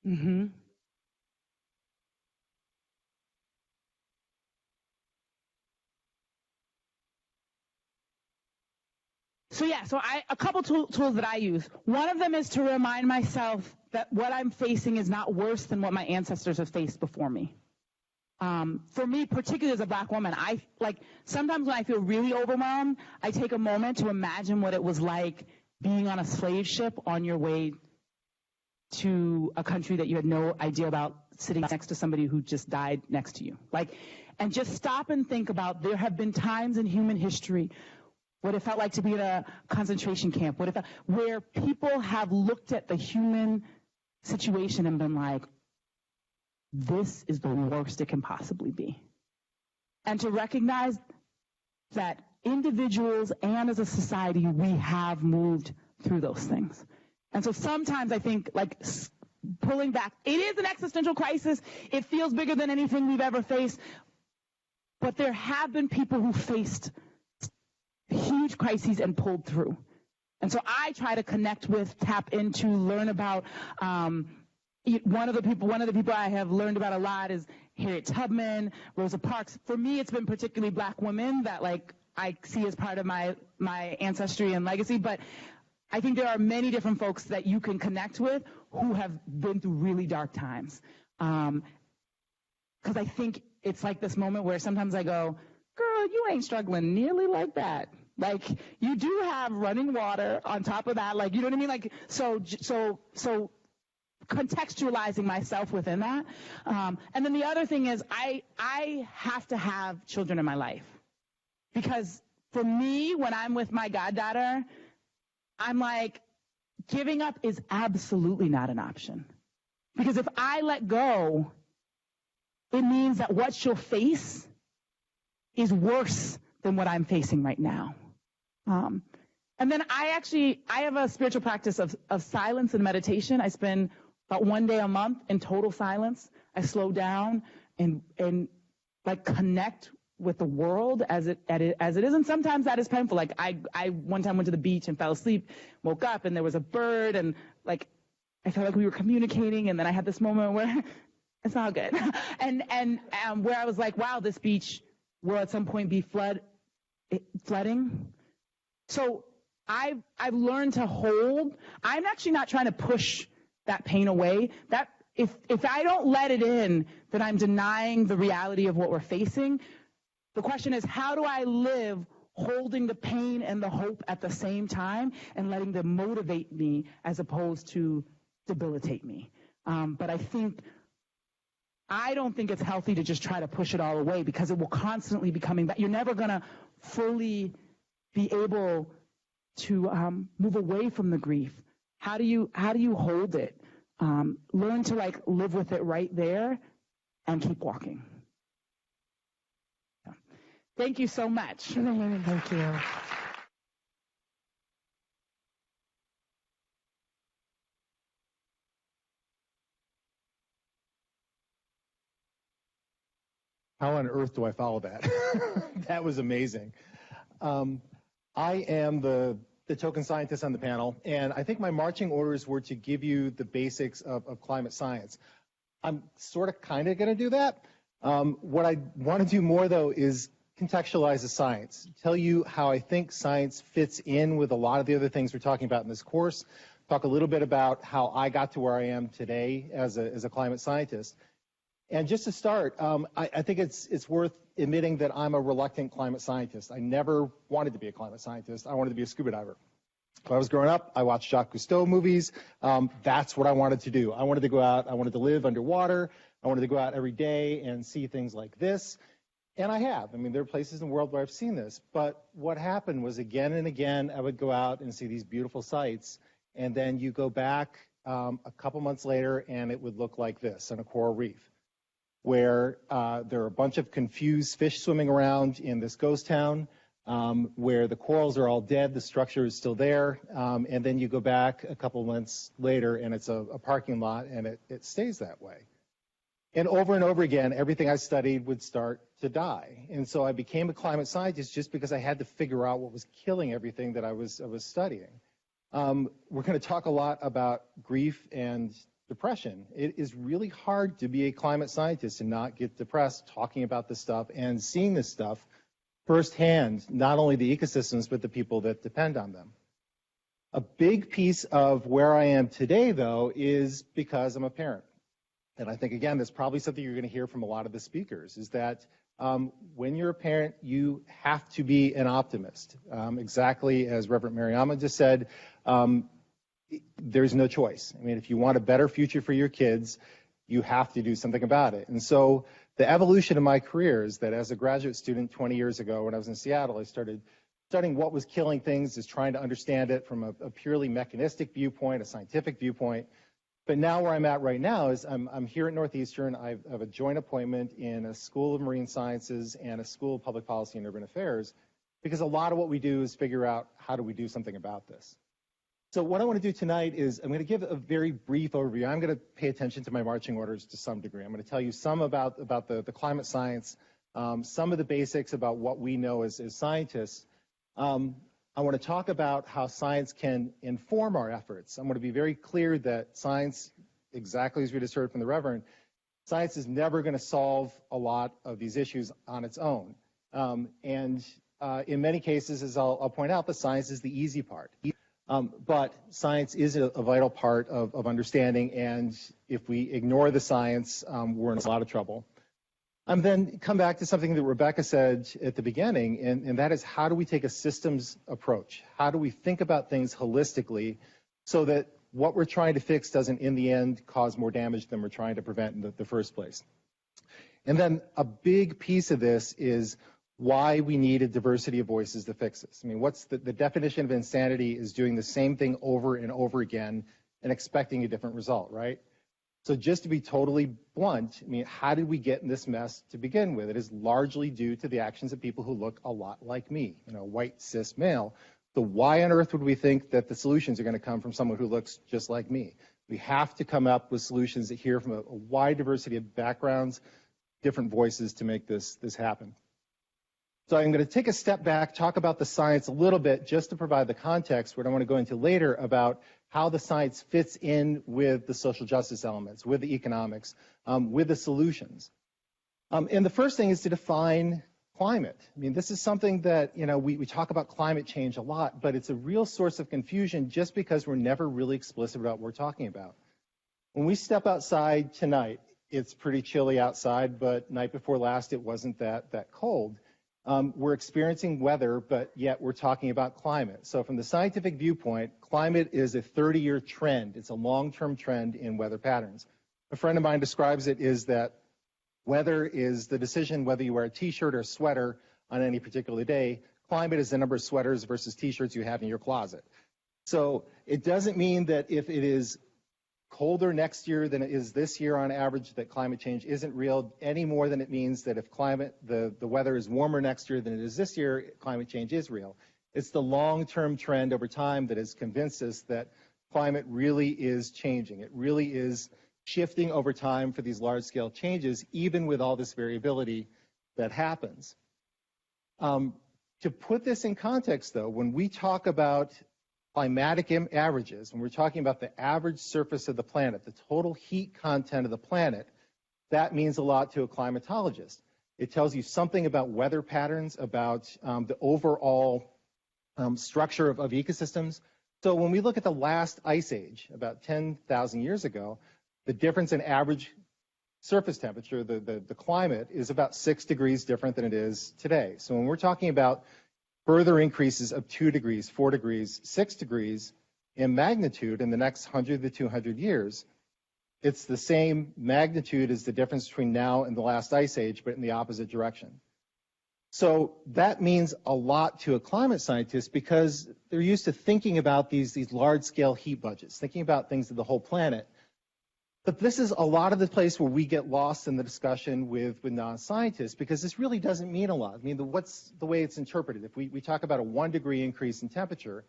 Mm-hmm. So a couple tools that I use. One of them is to remind myself that what I'm facing is not worse than what my ancestors have faced before me. For me, particularly as a Black woman, sometimes when I feel really overwhelmed, I take a moment to imagine what it was like being on a slave ship on your way to a country that you had no idea about, sitting next to somebody who just died next to you. And just stop and think about, there have been times in human history what it felt like to be in a concentration camp, where people have looked at the human situation and been like, this is the worst it can possibly be. And to recognize that individuals and as a society, we have moved through those things. And so sometimes I think, pulling back, it is an existential crisis. It feels bigger than anything we've ever faced. But there have been people who faced huge crises and pulled through. And so I try to connect with, tap into, learn about. One of the people I have learned about a lot is Harriet Tubman, Rosa Parks. For me, it's been particularly Black women that I see as part of my ancestry and legacy. But I think there are many different folks that you can connect with who have been through really dark times. Because I think it's like this moment where sometimes I go, girl, you ain't struggling nearly like that. You do have running water on top of that. You know what I mean? So contextualizing myself within that. And then the other thing is I have to have children in my life. Because for me, when I'm with my goddaughter, I'm like, giving up is absolutely not an option. Because if I let go, it means that what she'll face is worse than what I'm facing right now. And then I have a spiritual practice of silence and meditation. I spend about one day a month in total silence. I slow down and connect with the world as it is. And sometimes that is painful. I one time went to the beach and fell asleep, woke up, and there was a bird, and I felt like we were communicating, and then I had this moment where it's all good. and where I was like, wow, this beach will at some point be flooding. So I've learned to hold. I'm actually not trying to push that pain away. That if I don't let it in, then I'm denying the reality of what we're facing. The question is, how do I live holding the pain and the hope at the same time and letting them motivate me as opposed to debilitate me? But I don't think it's healthy to just try to push it all away, because it will constantly be coming back. You're never going to fully be able to move away from the grief. How do you hold it? Learn to live with it right there and keep walking. Thank you so much. Thank you. How on earth do I follow that? That was amazing. I am the token scientist on the panel, and I think my marching orders were to give you the basics of climate science. I'm sort of kind of going to do that. What I want to do more, though, is contextualize the science, tell you how I think science fits in with a lot of the other things we're talking about in this course, talk a little bit about how I got to where I am today as a climate scientist. And just to start, I think it's worth admitting that I'm a reluctant climate scientist. I never wanted to be a climate scientist. I wanted to be a scuba diver. When I was growing up, I watched Jacques Cousteau movies. That's what I wanted to do. I wanted to go out. I wanted to live underwater. I wanted to go out every day and see things like this. And I have. I mean, there are places in the world where I've seen this. But what happened was, again and again, I would go out and see these beautiful sights. And then you go back a couple months later, and it would look like this on a coral reef, where there are a bunch of confused fish swimming around in this ghost town, where the corals are all dead, the structure is still there, and then you go back a couple months later and it's a parking lot, and it stays that way. And over again, everything I studied would start to die. And so I became a climate scientist just because I had to figure out what was killing everything that I was studying. We're going to talk a lot about grief and depression. It is really hard to be a climate scientist and not get depressed talking about this stuff and seeing this stuff firsthand, not only the ecosystems, but the people that depend on them. A big piece of where I am today, though, is because I'm a parent. And I think, again, that's probably something you're going to hear from a lot of the speakers, is that when you're a parent, you have to be an optimist. Exactly as Reverend Mariama just said, there's no choice. I mean, if you want a better future for your kids, you have to do something about it. And so the evolution of my career is that as a graduate student 20 years ago when I was in Seattle, I started studying what was killing things, is trying to understand it from a purely mechanistic viewpoint, a scientific viewpoint. But now where I'm at right now is I'm here at Northeastern. I have a joint appointment in a School of Marine Sciences and a School of Public Policy and Urban Affairs, because a lot of what we do is figure out how do we do something about this. So what I want to do tonight is I'm going to give a very brief overview. I'm going to pay attention to my marching orders to some degree. I'm going to tell you some about the climate science, some of the basics about what we know as scientists. I want to talk about how science can inform our efforts. I'm going to be very clear that science, exactly as we just heard from the Reverend, science is never going to solve a lot of these issues on its own. In many cases, as I'll point out, the science is the easy part. But science is a vital part of understanding, and if we ignore the science, we're in a lot of trouble. Then come back to something that Rebecca said at the beginning, and that is, how do we take a systems approach? How do we think about things holistically so that what we're trying to fix doesn't, in the end, cause more damage than we're trying to prevent in the first place? And then a big piece of this is why we need a diversity of voices to fix this. I mean, what's the definition of insanity is doing the same thing over and over again and expecting a different result, right? So just to be totally blunt, I mean, how did we get in this mess to begin with? It is largely due to the actions of people who look a lot like me, white, cis male. So why on earth would we think that the solutions are going to come from someone who looks just like me? We have to come up with solutions that hear from a wide diversity of backgrounds, different voices to make this happen. So I'm going to take a step back, talk about the science a little bit, just to provide the context, what I want to go into later about how the science fits in with the social justice elements, with the economics, with the solutions. And the first thing is to define climate. I mean, this is something that, we talk about climate change a lot, but it's a real source of confusion just because we're never really explicit about what we're talking about. When we step outside tonight, it's pretty chilly outside, but night before last, it wasn't that cold. We're experiencing weather, but yet we're talking about climate. So from the scientific viewpoint, climate is a 30-year trend. It's a long-term trend in weather patterns. A friend of mine describes it as that weather is the decision whether you wear a t-shirt or a sweater on any particular day. Climate is the number of sweaters versus t-shirts you have in your closet. So it doesn't mean that if it is colder next year than it is this year on average, that climate change isn't real, any more than it means that if the weather is warmer next year than it is this year, climate change is real. It's the long-term trend over time that has convinced us that climate really is changing. It really is shifting over time for these large-scale changes, even with all this variability that happens. To put this in context, though, when we talk about climatic averages, when we're talking about the average surface of the planet, the total heat content of the planet, that means a lot to a climatologist. It tells you something about weather patterns, about the overall structure of ecosystems. So when we look at the last ice age, about 10,000 years ago, the difference in average surface temperature, the climate, is about 6 degrees different than it is today. So when we're talking about further increases of 2 degrees, 4 degrees, 6 degrees in magnitude in the next 100 to 200 years, it's the same magnitude as the difference between now and the last ice age, but in the opposite direction. So that means a lot to a climate scientist because they're used to thinking about these large-scale heat budgets, thinking about things of the whole planet. But this is a lot of the place where we get lost in the discussion with non-scientists, because this really doesn't mean a lot. I mean, what's the way it's interpreted? If we talk about a 1 degree increase in temperature,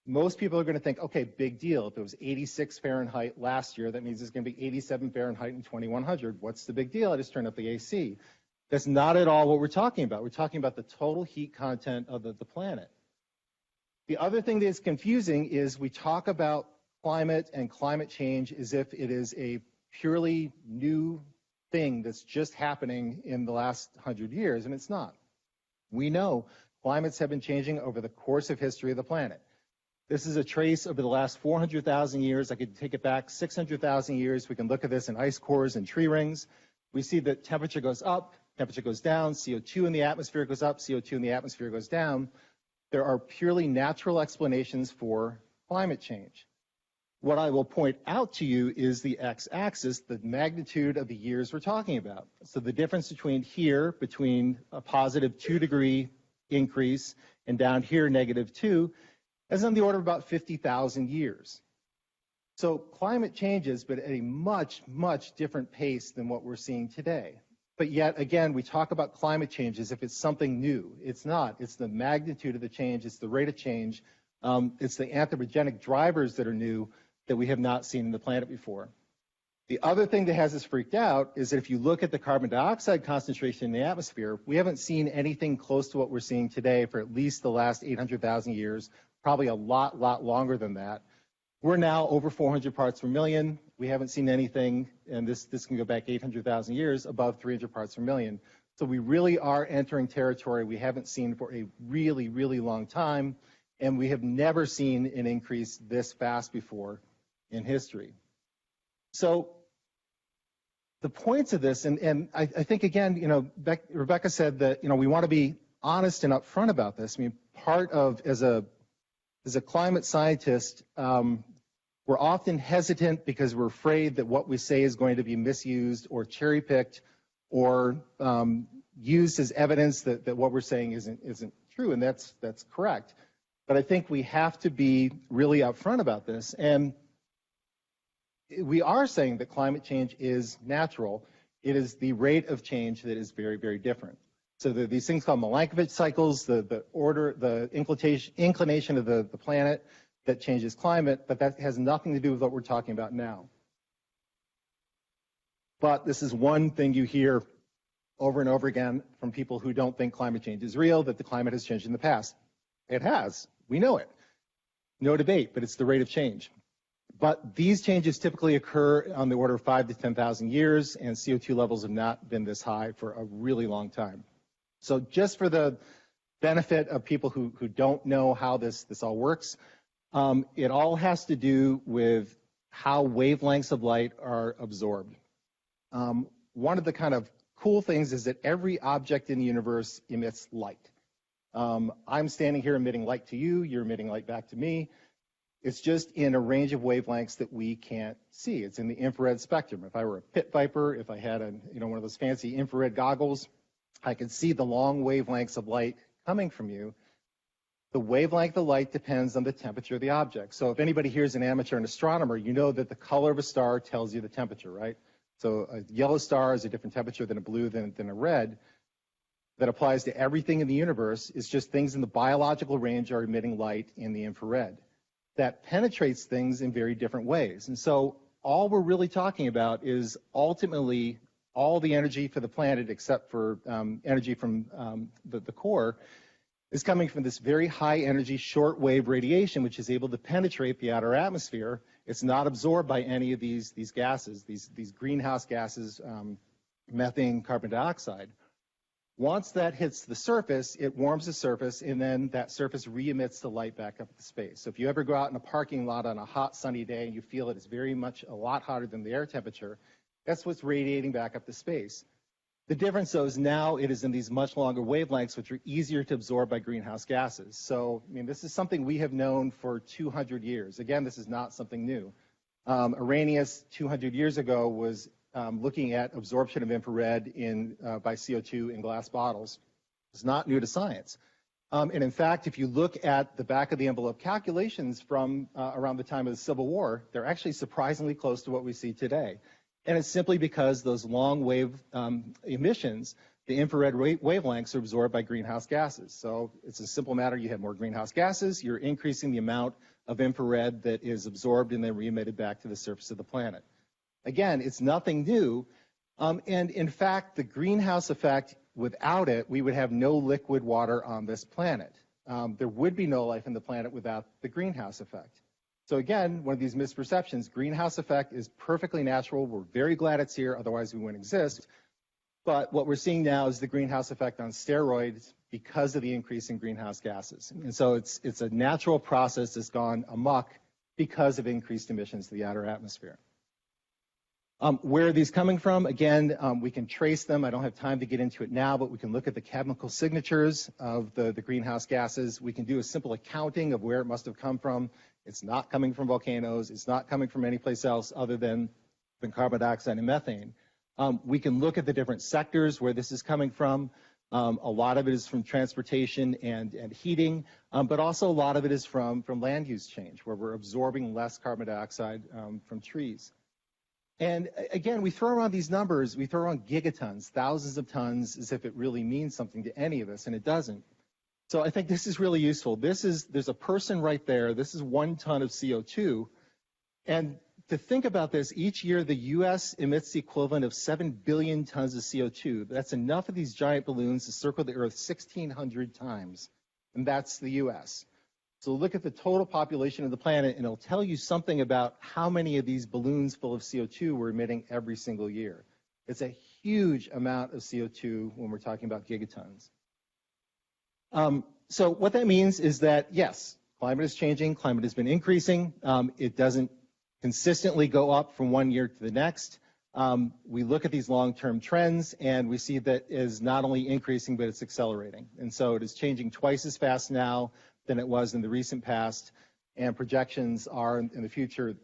most people are going to think, okay, big deal. If it was 86 Fahrenheit last year, that means it's going to be 87 Fahrenheit in 2100. What's the big deal? I just turned up the AC. That's not at all what we're talking about. We're talking about the total heat content of the planet. The other thing that's confusing is we talk about climate and climate change as if it is a purely new thing that's just happening in the last 100 years, and it's not. We know climates have been changing over the course of history of the planet. This is a trace over the last 400,000 years. I could take it back 600,000 years. We can look at this in ice cores and tree rings. We see that temperature goes up, temperature goes down, CO2 in the atmosphere goes up, CO2 in the atmosphere goes down. There are purely natural explanations for climate change. What I will point out to you is the x-axis, the magnitude of the years we're talking about. So the difference between here, between a positive 2-degree increase, and down here, -2, is on the order of about 50,000 years. So climate changes, but at a much, much different pace than what we're seeing today. But yet, again, we talk about climate change as if it's something new. It's not. It's the magnitude of the change. It's the rate of change. It's the anthropogenic drivers that are new that we have not seen in the planet before. The other thing that has us freaked out is that if you look at the carbon dioxide concentration in the atmosphere, we haven't seen anything close to what we're seeing today for at least the last 800,000 years, probably a lot longer than that. We're now over 400 parts per million. We haven't seen anything, and this can go back 800,000 years, above 300 parts per million. So we really are entering territory we haven't seen for a really, really long time, and we have never seen an increase this fast before in history. So the points of this, and I think, again, Rebecca said that, we want to be honest and upfront about this. I mean, part of, as a climate scientist, we're often hesitant because we're afraid that what we say is going to be misused or cherry-picked or used as evidence that what we're saying isn't true, and that's correct. But I think we have to be really upfront about this. And we are saying that climate change is natural. It is the rate of change that is very, very different. So there are these things called Milankovitch cycles, the inclination of the planet that changes climate, but that has nothing to do with what we're talking about now. But this is one thing you hear over and over again from people who don't think climate change is real, that the climate has changed in the past. It has. We know it. No debate, but it's the rate of change. But these changes typically occur on the order of 5,000 to 10,000 years, and CO2 levels have not been this high for a really long time. So just for the benefit of people who don't know how this all works, it all has to do with how wavelengths of light are absorbed. One of the kind of cool things is that every object in the universe emits light. I'm standing here emitting light to you, you're emitting light back to me. It's just in a range of wavelengths that we can't see. It's in the infrared spectrum. If I were a pit viper, if I had one of those fancy infrared goggles, I could see the long wavelengths of light coming from you. The wavelength of light depends on the temperature of the object. So if anybody here is an amateur and astronomer, you know that the color of a star tells you the temperature, right? So a yellow star is a different temperature than a blue, than a red. That applies to everything in the universe. It's just things in the biological range are emitting light in the infrared. That penetrates things in very different ways. And so all we're really talking about is ultimately all the energy for the planet, except for energy from the core, is coming from this very high energy shortwave radiation, which is able to penetrate the outer atmosphere. It's not absorbed by any of these gases, these greenhouse gases, methane, carbon dioxide. Once that hits the surface, it warms the surface, and then that surface re-emits the light back up into space. So if you ever go out in a parking lot on a hot, sunny day and you feel it is very much a lot hotter than the air temperature, that's what's radiating back up to space. The difference, though, is now it is in these much longer wavelengths, which are easier to absorb by greenhouse gases. So, this is something we have known for 200 years. Again, this is not something new. Arrhenius, 200 years ago, was looking at absorption of infrared by CO2 in glass bottles. It's not new to science. And in fact, if you look at the back of the envelope calculations from around the time of the Civil War, they're actually surprisingly close to what we see today. And it's simply because those long wave emissions the infrared wavelengths are absorbed by greenhouse gases. So it's a simple matter. You have more greenhouse gases, you're increasing the amount of infrared that is absorbed and then re-emitted back to the surface of the planet. Again, it's nothing new. And in fact, the greenhouse effect, without it, we would have no liquid water on this planet. There would be no life on the planet without the greenhouse effect. So again, one of these misperceptions, greenhouse effect is perfectly natural. We're very glad it's here, otherwise we wouldn't exist. But what we're seeing now is the greenhouse effect on steroids because of the increase in greenhouse gases. And so it's a natural process that's gone amok because of increased emissions to the outer atmosphere. Where are these coming from? Again, we can trace them. I don't have time to get into it now, but we can look at the chemical signatures of the greenhouse gases. We can do a simple accounting of where it must have come from. It's not coming from volcanoes. It's not coming from any place else other than carbon dioxide and methane. We can look at the different sectors where this is coming from. A lot of it is from transportation and heating, but also a lot of it is from land use change, where we're absorbing less carbon dioxide from trees. And again, we throw around these numbers, we throw around gigatons, thousands of tons, as if it really means something to any of us, and it doesn't. So I think this is really useful. There's a person right there. This is 1 ton of CO2. And to think about this, each year the U.S. emits the equivalent of 7 billion tons of CO2. That's enough of these giant balloons to circle the Earth 1,600 times. And that's the U.S. So look at the total population of the planet, and it'll tell you something about how many of these balloons full of CO2 we're emitting every single year. It's a huge amount of CO2 when we're talking about gigatons. So what that means is that, yes, climate is changing, climate has been increasing. It doesn't consistently go up from one year to the next. We look at these long-term trends, and we see that it is not only increasing, but it's accelerating. And so it is changing twice as fast now than it was in the recent past, and projections are in the future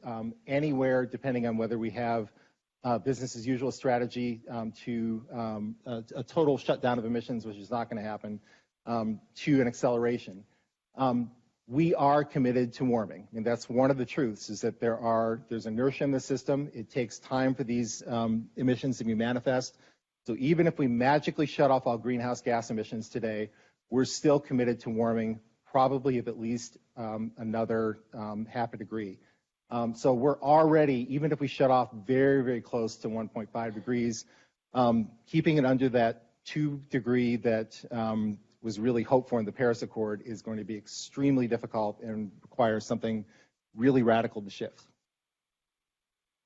anywhere, depending on whether we have business as usual strategy to a total shutdown of emissions, which is not going to happen, to an acceleration. We are committed to warming, and that's one of the truths, is that there's inertia in the system. It takes time for these emissions to be manifest. So even if we magically shut off all greenhouse gas emissions today, we're still committed to warming, probably of at least another half a degree. So we're already, even if we shut off very, very close to 1.5 degrees, keeping it under that 2 degree that was really hoped for in the Paris Accord is going to be extremely difficult and requires something really radical to shift.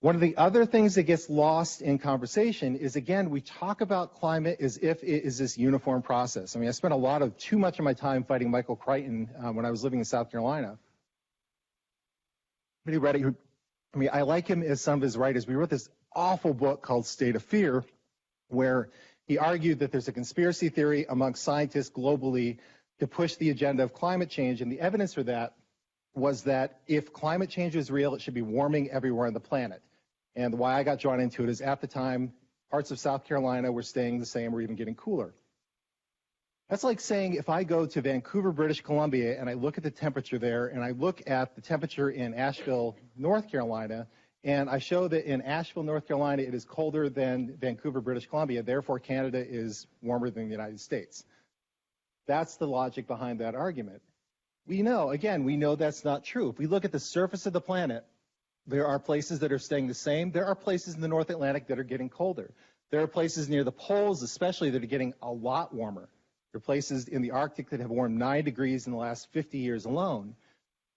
One of the other things that gets lost in conversation is, again, we talk about climate as if it is this uniform process. I mean, I spent too much of my time fighting Michael Crichton when I was living in South Carolina. I like him as some of his writers. We wrote this awful book called State of Fear, where he argued that there's a conspiracy theory amongst scientists globally to push the agenda of climate change, and the evidence for that was that if climate change is real, it should be warming everywhere on the planet. And why I got drawn into it is, at the time, parts of South Carolina were staying the same or even getting cooler. That's like saying if I go to Vancouver, British Columbia, and I look at the temperature there, and I look at the temperature in Asheville, North Carolina, and I show that in Asheville, North Carolina, it is colder than Vancouver, British Columbia, therefore Canada is warmer than the United States. That's the logic behind that argument. We know that's not true. If we look at the surface of the planet, there are places that are staying the same. There are places in the North Atlantic that are getting colder. There are places near the poles, especially, that are getting a lot warmer. There are places in the Arctic that have warmed 9 degrees in the last 50 years alone.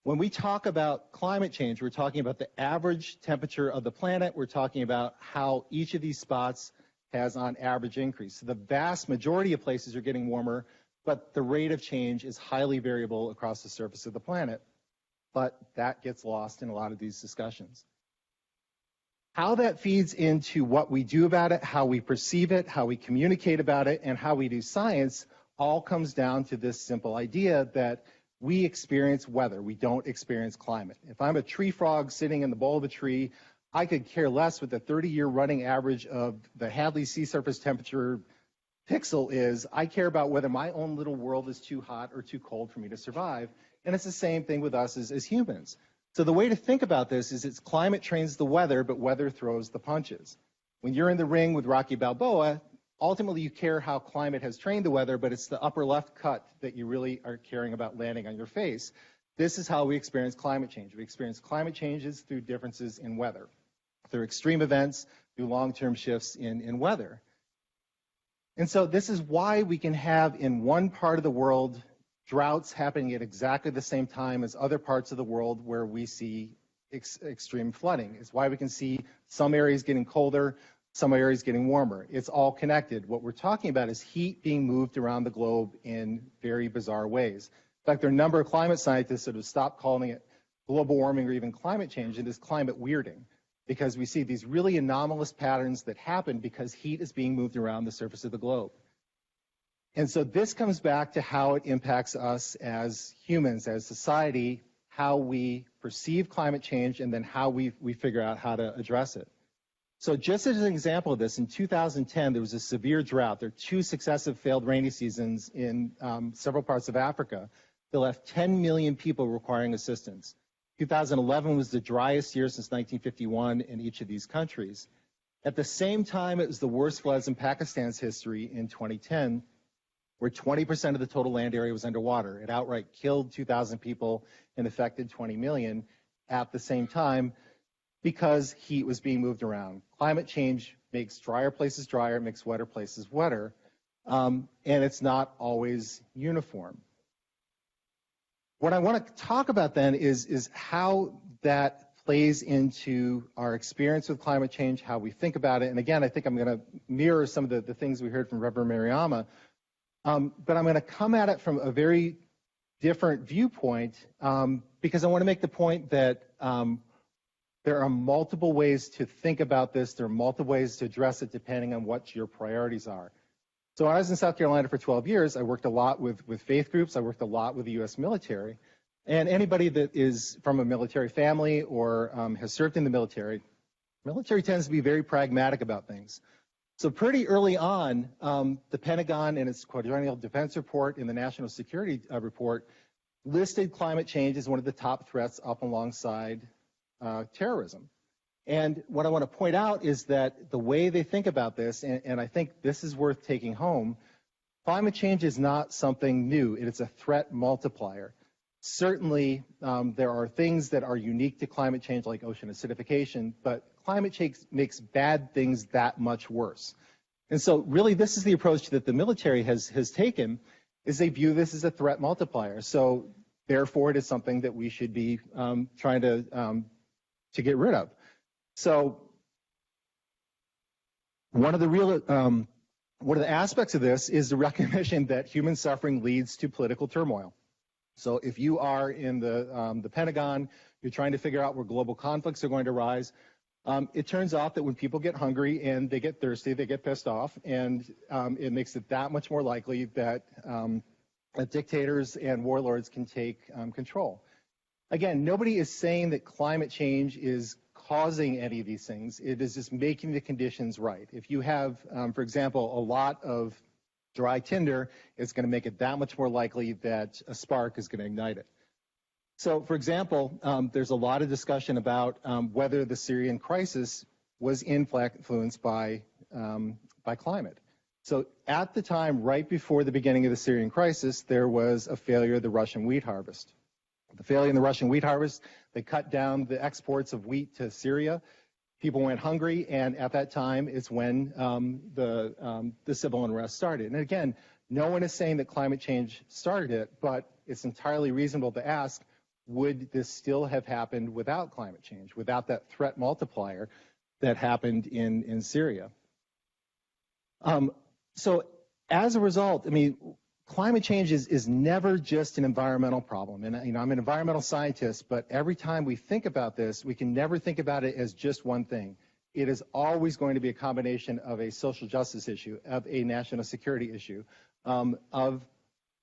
When we talk about climate change, we're talking about the average temperature of the planet. We're talking about how each of these spots has on average increase. So the vast majority of places are getting warmer, but the rate of change is highly variable across the surface of the planet. But that gets lost in a lot of these discussions. How that feeds into what we do about it, how we perceive it, how we communicate about it, and how we do science all comes down to this simple idea that we experience weather. We don't experience climate. If I'm a tree frog sitting in the bowl of a tree, I could care less what the 30-year running average of the Hadley sea surface temperature pixel is. I care about whether my own little world is too hot or too cold for me to survive. And it's the same thing with us as humans. So the way to think about this is it's climate trains the weather, but weather throws the punches. When you're in the ring with Rocky Balboa, ultimately you care how climate has trained the weather, but it's the upper left cut that you really are caring about landing on your face. This is how we experience climate change. We experience climate changes through differences in weather, through extreme events, through long-term shifts in weather. And so this is why we can have in one part of the world droughts happening at exactly the same time as other parts of the world where we see extreme flooding. It's why we can see some areas getting colder, some areas getting warmer. It's all connected. What we're talking about is heat being moved around the globe in very bizarre ways. In fact, there are a number of climate scientists that have stopped calling it global warming or even climate change. It is climate weirding, because we see these really anomalous patterns that happen because heat is being moved around the surface of the globe. And so this comes back to how it impacts us as humans, as society, how we perceive climate change, and then how we figure out how to address it. So just as an example of this, in 2010, there was a severe drought. There were 2 successive failed rainy seasons in several parts of Africa that left 10 million people requiring assistance. 2011 was the driest year since 1951 in each of these countries. At the same time, it was the worst floods in Pakistan's history in 2010, where 20% of the total land area was underwater. It outright killed 2,000 people and affected 20 million at the same time because heat was being moved around. Climate change makes drier places drier, makes wetter places wetter, and it's not always uniform. What I want to talk about then is how that plays into our experience with climate change, how we think about it. And again, I think I'm going to mirror some of the things we heard from Reverend Mariama, but I'm going to come at it from a very different viewpoint because I want to make the point that there are multiple ways to think about this. There are multiple ways to address it depending on what your priorities are. So I was in South Carolina for 12 years. I worked a lot with faith groups. I worked a lot with the U.S. military. And anybody that is from a military family or has served in the military tends to be very pragmatic about things. So pretty early on, the Pentagon in its Quadrennial Defense Report and the National Security Report listed climate change as one of the top threats up alongside terrorism. And what I want to point out is that the way they think about this, and I think this is worth taking home, climate change is not something new. It is a threat multiplier. Certainly, there are things that are unique to climate change, like ocean acidification, but climate change makes bad things that much worse. And so really, this is the approach that the military has taken, is they view this as a threat multiplier. So therefore, it is something that we should be trying to get rid of. So one of the aspects of this is the recognition that human suffering leads to political turmoil. So if you are in the Pentagon, you're trying to figure out where global conflicts are going to rise, it turns out that when people get hungry and they get thirsty, they get pissed off, and it makes it that much more likely that dictators and warlords can take control. Again, nobody is saying that climate change is causing any of these things. It is just making the conditions right. If you have, for example, a lot of dry tinder, it's going to make it that much more likely that a spark is going to ignite it. So, for example, there's a lot of discussion about whether the Syrian crisis was influenced by climate. So at the time, right before the beginning of the Syrian crisis, there was a failure of the Russian wheat harvest. The failure in the Russian wheat harvest, they cut down the exports of wheat to Syria. People went hungry, and at that time is when the civil unrest started. And again, no one is saying that climate change started it, but it's entirely reasonable to ask, would this still have happened without climate change, without that threat multiplier that happened in Syria? So as a result, I mean, climate change is never just an environmental problem. And I'm an environmental scientist, but every time we think about this, we can never think about it as just one thing. It is always going to be a combination of a social justice issue, of a national security issue, of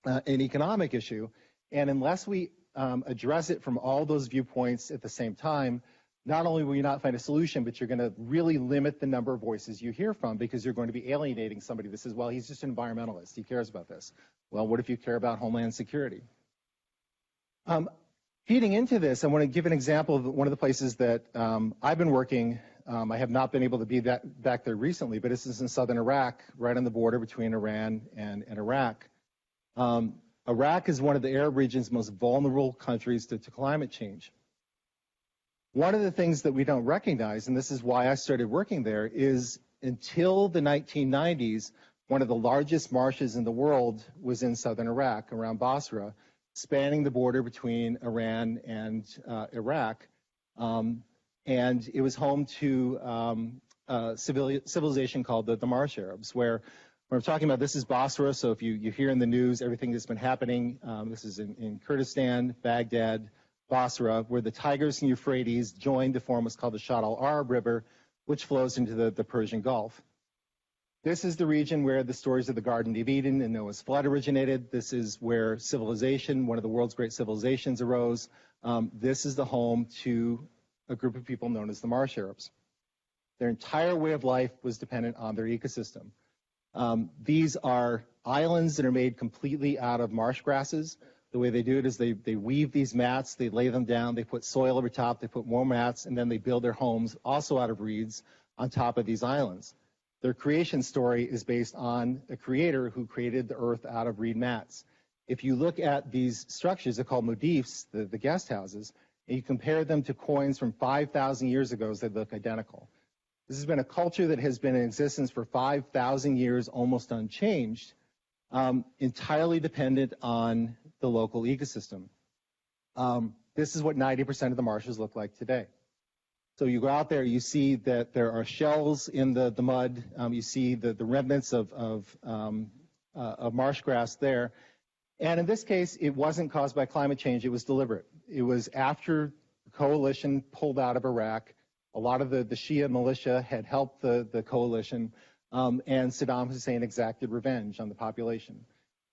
an economic issue. And unless we address it from all those viewpoints at the same time, not only will you not find a solution, but you're going to really limit the number of voices you hear from, because you're going to be alienating somebody that says, well, he's just an environmentalist. He cares about this. Well, what if you care about homeland security? Feeding into this, I want to give an example of one of the places that I've been working I have not been able to be back there recently, but this is in southern Iraq, right on the border between Iran and Iraq. Iraq is one of the Arab region's most vulnerable countries to climate change. One of the things that we don't recognize, and this is why I started working there, is until the 1990s, one of the largest marshes in the world was in southern Iraq, around Basra, spanning the border between Iran and Iraq. And it was home to a civilization called the Marsh Arabs, where when I'm talking about, this is Basra, so if you hear in the news everything that's been happening, this is in Kurdistan, Baghdad, Basra, where the Tigris and Euphrates joined to form what's called the Shatt al-Arab River, which flows into the Persian Gulf. This is the region where the stories of the Garden of Eden and Noah's flood originated. This is where civilization, one of the world's great civilizations, arose. This is the home to a group of people known as the Marsh Arabs. Their entire way of life was dependent on their ecosystem. These are islands that are made completely out of marsh grasses. The way they do it is they weave these mats, they lay them down, they put soil over top, they put more mats, and then they build their homes, also out of reeds, on top of these islands. Their creation story is based on a creator who created the earth out of reed mats. If you look at these structures, they're called modifs, the guest houses, and you compare them to coins from 5,000 years ago, they look identical. This has been a culture that has been in existence for 5,000 years, almost unchanged, entirely dependent on the local ecosystem. This is what 90% of the marshes look like today. So you go out there, you see that there are shells in the mud, you see the remnants of marsh grass there. And in this case, it wasn't caused by climate change, it was deliberate. It was after the coalition pulled out of Iraq. A lot of the Shia militia had helped the coalition, and Saddam Hussein exacted revenge on the population.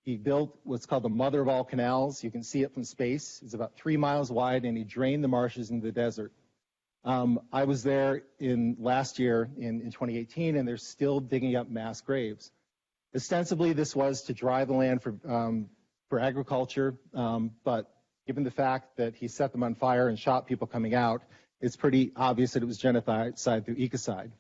He built what's called the mother of all canals. You can see it from space. It's about 3 miles wide, and he drained the marshes into the desert. I was there last year in 2018, and they're still digging up mass graves. Ostensibly, this was to dry the land for agriculture, but given the fact that he set them on fire and shot people coming out, it's pretty obvious that it was genocide through ecocide.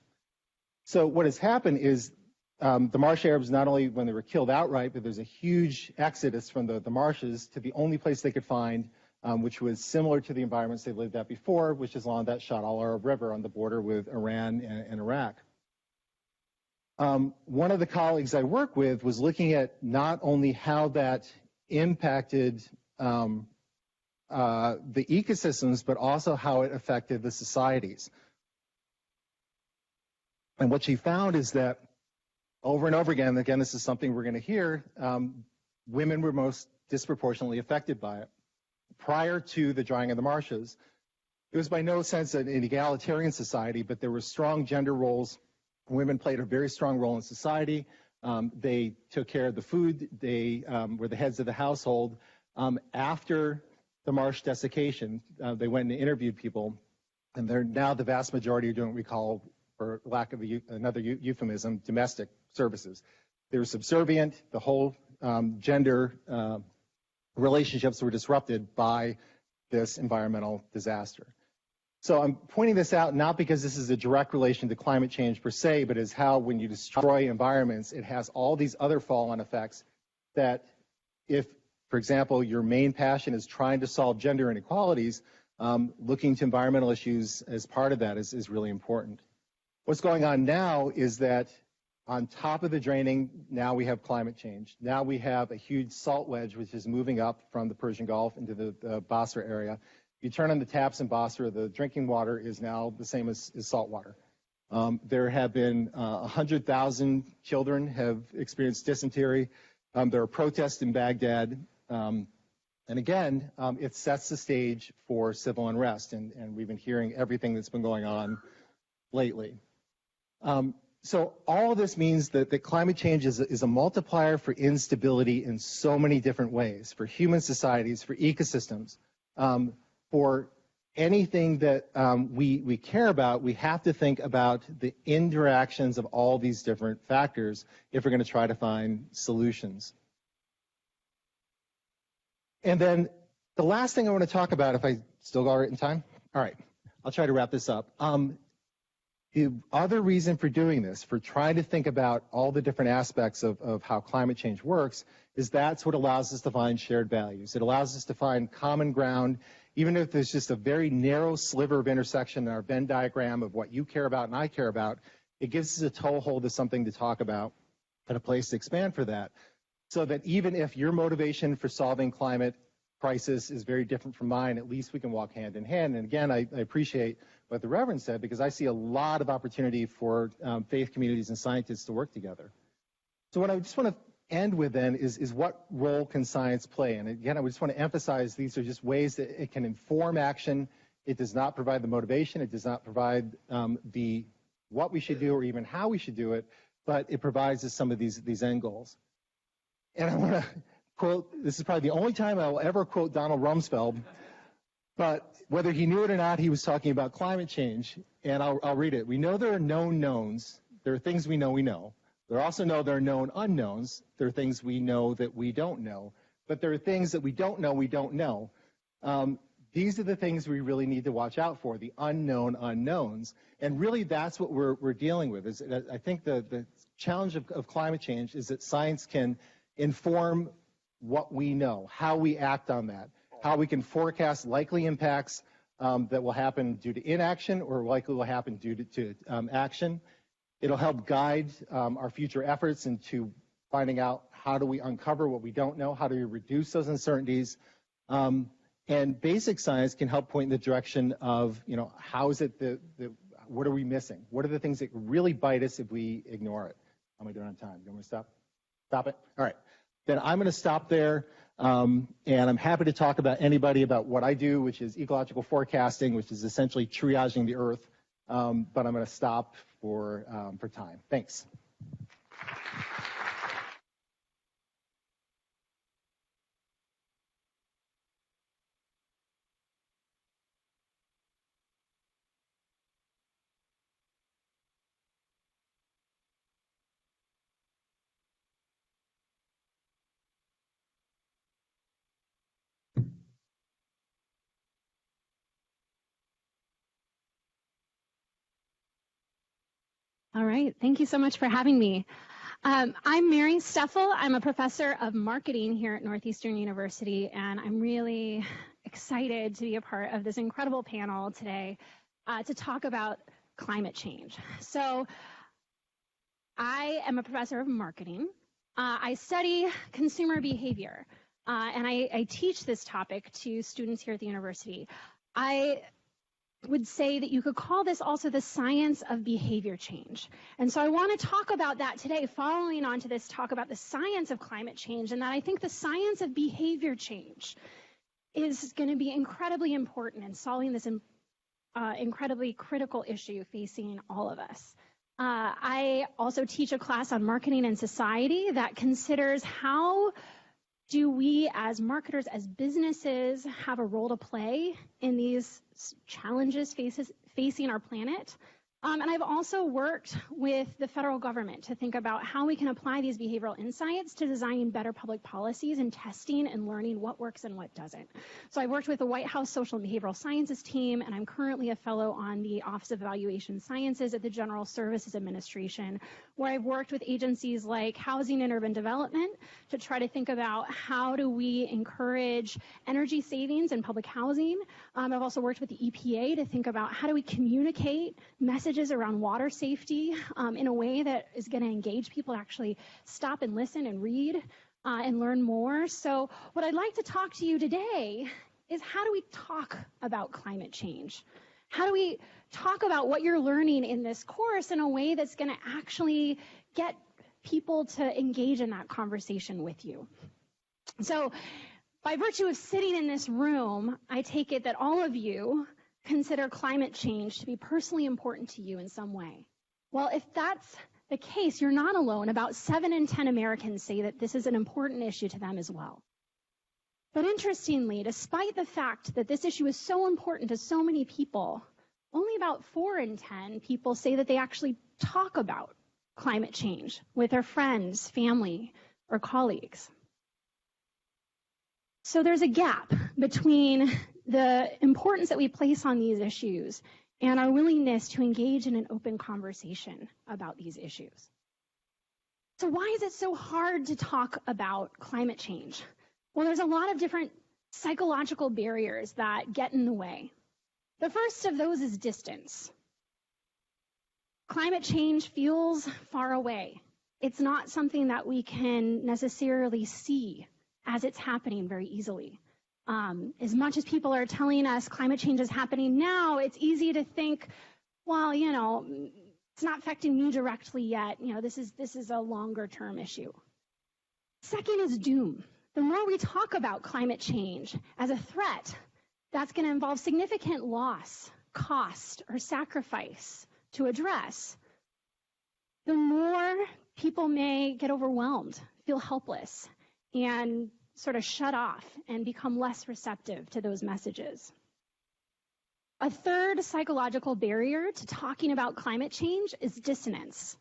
So what has happened is the Marsh Arabs, not only when they were killed outright, but there's a huge exodus from the marshes to the only place they could find, which was similar to the environments they lived at before, which is along that Shatt al-Arab River on the border with Iran and Iraq. One of the colleagues I work with was looking at not only how that impacted the ecosystems, but also how it affected the societies. And what she found is that over and over again, this is something we're going to hear, women were most disproportionately affected by it. Prior to the drying of the marshes, it was by no sense an egalitarian society, but there were strong gender roles. Women played a very strong role in society. They took care of the food. They were the heads of the household. After the marsh desiccation, they went and interviewed people, and they're now the vast majority are doing what we call, for lack of another euphemism, domestic services. They were subservient. The whole gender relationships were disrupted by this environmental disaster. So I'm pointing this out not because this is a direct relation to climate change per se, but as how when you destroy environments, it has all these other fall-on effects that if, for example, your main passion is trying to solve gender inequalities, looking to environmental issues as part of that is really important. What's going on now is that on top of the draining, now we have climate change. Now we have a huge salt wedge which is moving up from the Persian Gulf into the Basra area. You turn on the taps in Basra, the drinking water is now the same as salt water. There have been 100,000 children have experienced dysentery. There are protests in Baghdad. And again, it sets the stage for civil unrest, and we've been hearing everything that's been going on lately. So all of this means that climate change is a multiplier for instability in so many different ways, for human societies, for ecosystems. For anything that we care about, we have to think about the interactions of all these different factors if we're going to try to find solutions. And then the last thing I want to talk about, if I still got it in time? All right, I'll try to wrap this up, The other reason for doing this, for trying to think about all the different aspects of how climate change works, is that's what allows us to find shared values. It allows us to find common ground, even if there's just a very narrow sliver of intersection in our Venn diagram of what you care about and I care about. It gives us a toehold of something to talk about and a place to expand for that. So that even if your motivation for solving climate crisis is very different from mine, at least we can walk hand in hand. And again, I appreciate what the Reverend said, because I see a lot of opportunity for faith communities and scientists to work together. So what I just want to end with then is what role can science play? And again, I just want to emphasize these are just ways that it can inform action. It does not provide the motivation. It does not provide the what we should do or even how we should do it, but it provides us some of these end goals. And I want to quote, this is probably the only time I will ever quote Donald Rumsfeld, but whether he knew it or not, he was talking about climate change, and I'll read it. We know there are known knowns. There are things we know we know. There also know there are known unknowns. There are things we know that we don't know. But there are things that we don't know we don't know. These are the things we really need to watch out for, the unknown unknowns. And really that's what we're dealing with. I think the challenge of climate change is that science can inform what we know, how we act on that, how we can forecast likely impacts that will happen due to inaction or likely will happen due to action. It'll help guide our future efforts into finding out how do we uncover what we don't know, how do we reduce those uncertainties. And basic science can help point in the direction of, how is it what are we missing? What are the things that really bite us if we ignore it? How am I doing on time? You want me to stop? Stop it? All right. Then I'm going to stop there. And I'm happy to talk about about what I do, which is ecological forecasting, which is essentially triaging the earth. But I'm going to stop for time. Thanks. All right, thank you so much for having me. I'm Mary Steffel. I'm a professor of marketing here at Northeastern University, and I'm really excited to be a part of this incredible panel today to talk about climate change. So I am a professor of marketing. I study consumer behavior, and I teach this topic to students here at the university. I would say that you could call this also the science of behavior change. And so I want to talk about that today, following on to this talk about the science of climate change, and that I think the science of behavior change is going to be incredibly important in solving this incredibly critical issue facing all of us. I also teach a class on marketing and society that considers how do we as marketers, as businesses, have a role to play in these challenges facing our planet? And I've also worked with the federal government to think about how we can apply these behavioral insights to designing better public policies and testing and learning what works and what doesn't. So I worked with the White House Social and Behavioral Sciences team, and I'm currently a fellow on the Office of Evaluation Sciences at the General Services Administration, where I've worked with agencies like Housing and Urban Development to try to think about how do we encourage energy savings in public housing. I've also worked with the EPA to think about how do we communicate messages around water safety in a way that is going to engage people to actually stop and listen and read and learn more. So what I'd like to talk to you today is how do we talk about climate change? How do we talk about what you're learning in this course in a way that's going to actually get people to engage in that conversation with you? So by virtue of sitting in this room, I take it that all of you consider climate change to be personally important to you in some way. Well, if that's the case, you're not alone. About 7 in 10 Americans say that this is an important issue to them as well. But interestingly, despite the fact that this issue is so important to so many people, only about 4 in 10 people say that they actually talk about climate change with their friends, family, or colleagues. So there's a gap between the importance that we place on these issues and our willingness to engage in an open conversation about these issues. So why is it so hard to talk about climate change? Well, there's a lot of different psychological barriers that get in the way. The first of those is distance. Climate change feels far away. It's not something that we can necessarily see as it's happening very easily. As much as people are telling us climate change is happening now, it's easy to think, well, it's not affecting me directly yet. This is a longer term issue. Second is doom. The more we talk about climate change as a threat, that's going to involve significant loss, cost, or sacrifice to address. The more people may get overwhelmed, feel helpless, and sort of shut off and become less receptive to those messages. A third psychological barrier to talking about climate change is dissonance.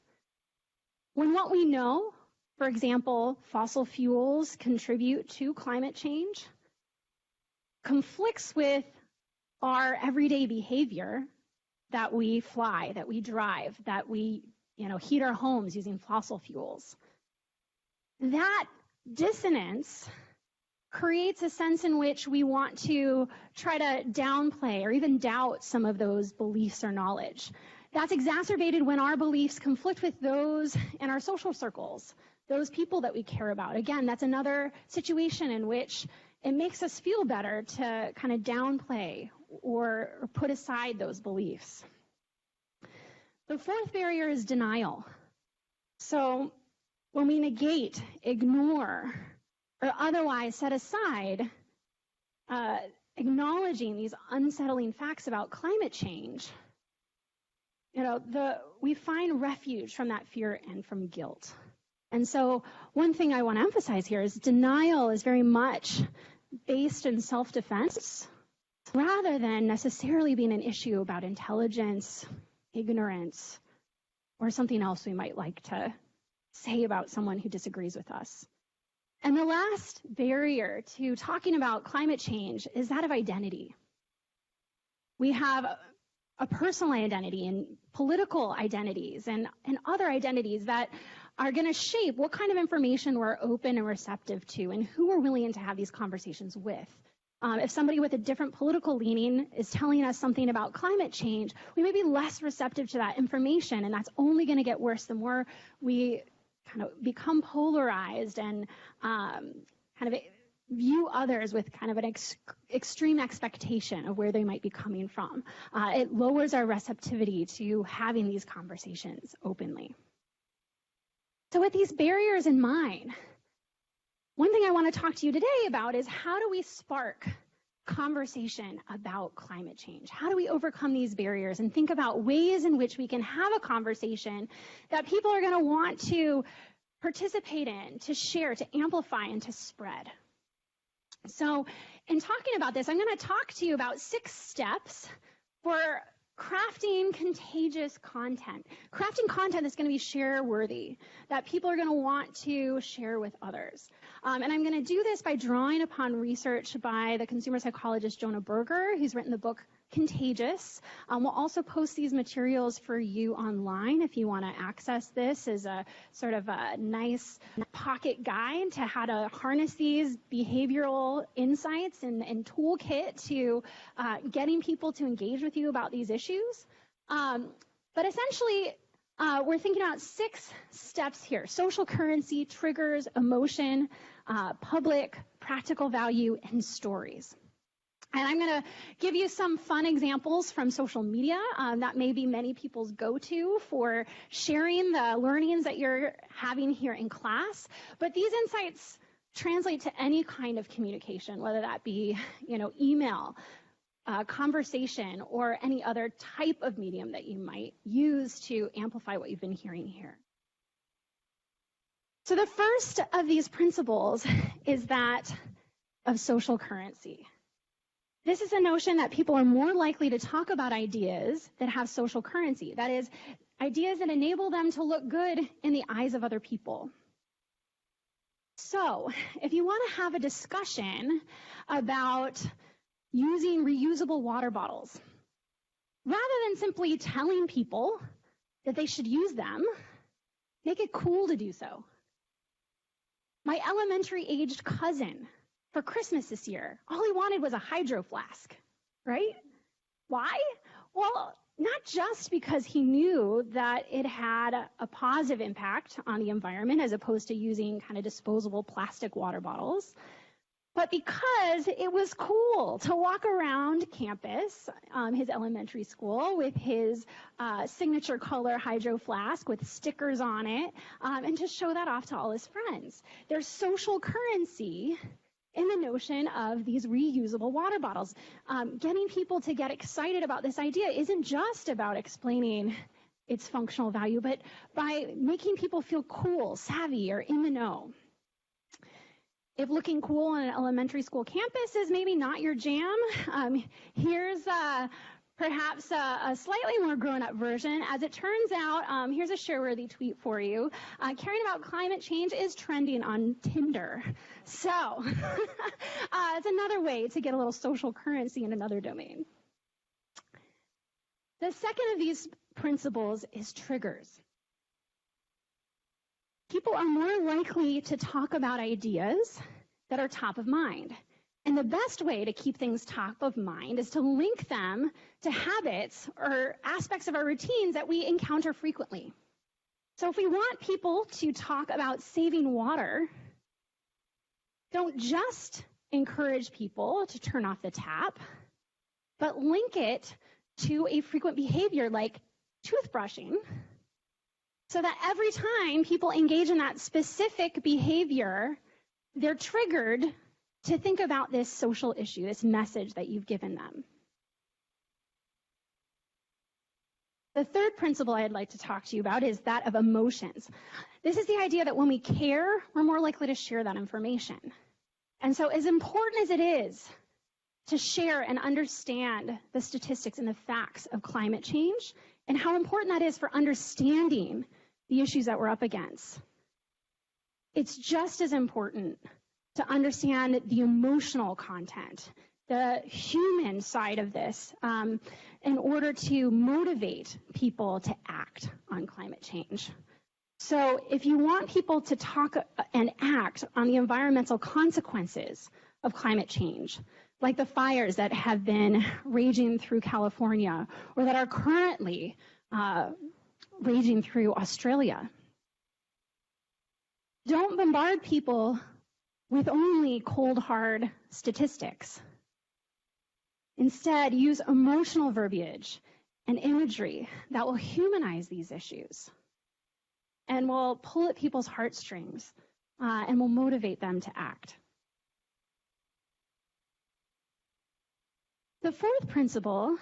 When what we know, for example, fossil fuels contribute to climate change, conflicts with our everyday behavior, that we fly, that we drive, that we heat our homes using fossil fuels, that dissonance creates a sense in which we want to try to downplay or even doubt some of those beliefs or knowledge. That's exacerbated when our beliefs conflict with those in our social circles, those people that we care about. Again, that's another situation in which it makes us feel better to kind of downplay or put aside those beliefs. The fourth barrier is denial. So when we negate, ignore, or otherwise set aside acknowledging these unsettling facts about climate change, we find refuge from that fear and from guilt. And so one thing I want to emphasize here is denial is very much based in self-defense rather than necessarily being an issue about intelligence, ignorance, or something else we might like to say about someone who disagrees with us. And the last barrier to talking about climate change is that of identity. We have a personal identity and political identities and other identities that are going to shape what kind of information we're open and receptive to and who we're willing to have these conversations with. If somebody with a different political leaning is telling us something about climate change, we may be less receptive to that information, and that's only going to get worse the more we kind of become polarized and kind of view others with kind of an extreme expectation of where they might be coming from. It lowers our receptivity to having these conversations openly. So with these barriers in mind, one thing I want to talk to you today about is how do we spark conversation about climate change? How do we overcome these barriers and think about ways in which we can have a conversation that people are going to want to participate in, to share, to amplify, and to spread? So in talking about this, I'm going to talk to you about 6 steps for crafting contagious content. Crafting content that's going to be share-worthy, that people are going to want to share with others. And I'm going to do this by drawing upon research by the consumer psychologist Jonah Berger, who's written the book Contagious. We'll also post these materials for you online if you want to access this as a sort of a nice pocket guide to how to harness these behavioral insights and toolkit to getting people to engage with you about these issues. But essentially, we're thinking about 6 steps here: social currency, triggers, emotion, public, practical value, and stories. And I'm going to give you some fun examples from social media that may be many people's go-to for sharing the learnings that you're having here in class. But these insights translate to any kind of communication, whether that be, email, conversation, or any other type of medium that you might use to amplify what you've been hearing here. So the first of these principles is that of social currency. This is a notion that people are more likely to talk about ideas that have social currency. That is, ideas that enable them to look good in the eyes of other people. So, if you want to have a discussion about using reusable water bottles, rather than simply telling people that they should use them, make it cool to do so. My elementary-aged cousin, for Christmas this year, all he wanted was a hydro flask, right? Why? Well, not just because he knew that it had a positive impact on the environment as opposed to using kind of disposable plastic water bottles, but because it was cool to walk around campus, his elementary school, with his signature color hydro flask with stickers on it, and to show that off to all his friends. There's social currency in the notion of these reusable water bottles. Getting people to get excited about this idea isn't just about explaining its functional value, but by making people feel cool, savvy, or in the know. If looking cool on an elementary school campus is maybe not your jam, here's perhaps a slightly more grown-up version. As it turns out, here's a share-worthy tweet for you. Caring about climate change is trending on Tinder. So it's another way to get a little social currency in another domain. The second of these principles is triggers. People are more likely to talk about ideas that are top of mind. And the best way to keep things top of mind is to link them to habits or aspects of our routines that we encounter frequently. So if we want people to talk about saving water, don't just encourage people to turn off the tap, but link it to a frequent behavior like toothbrushing, so that every time people engage in that specific behavior, they're triggered to think about this social issue, this message that you've given them. The third principle I'd like to talk to you about is that of emotions. This is the idea that when we care, we're more likely to share that information. And so as important as it is to share and understand the statistics and the facts of climate change, and how important that is for understanding the issues that we're up against, it's just as important to understand the emotional content, the human side of this, in order to motivate people to act on climate change. So if you want people to talk and act on the environmental consequences of climate change, like the fires that have been raging through California or that are currently raging through Australia, don't bombard people with only cold, hard statistics. Instead, use emotional verbiage and imagery that will humanize these issues and will pull at people's heartstrings and will motivate them to act. The fourth principle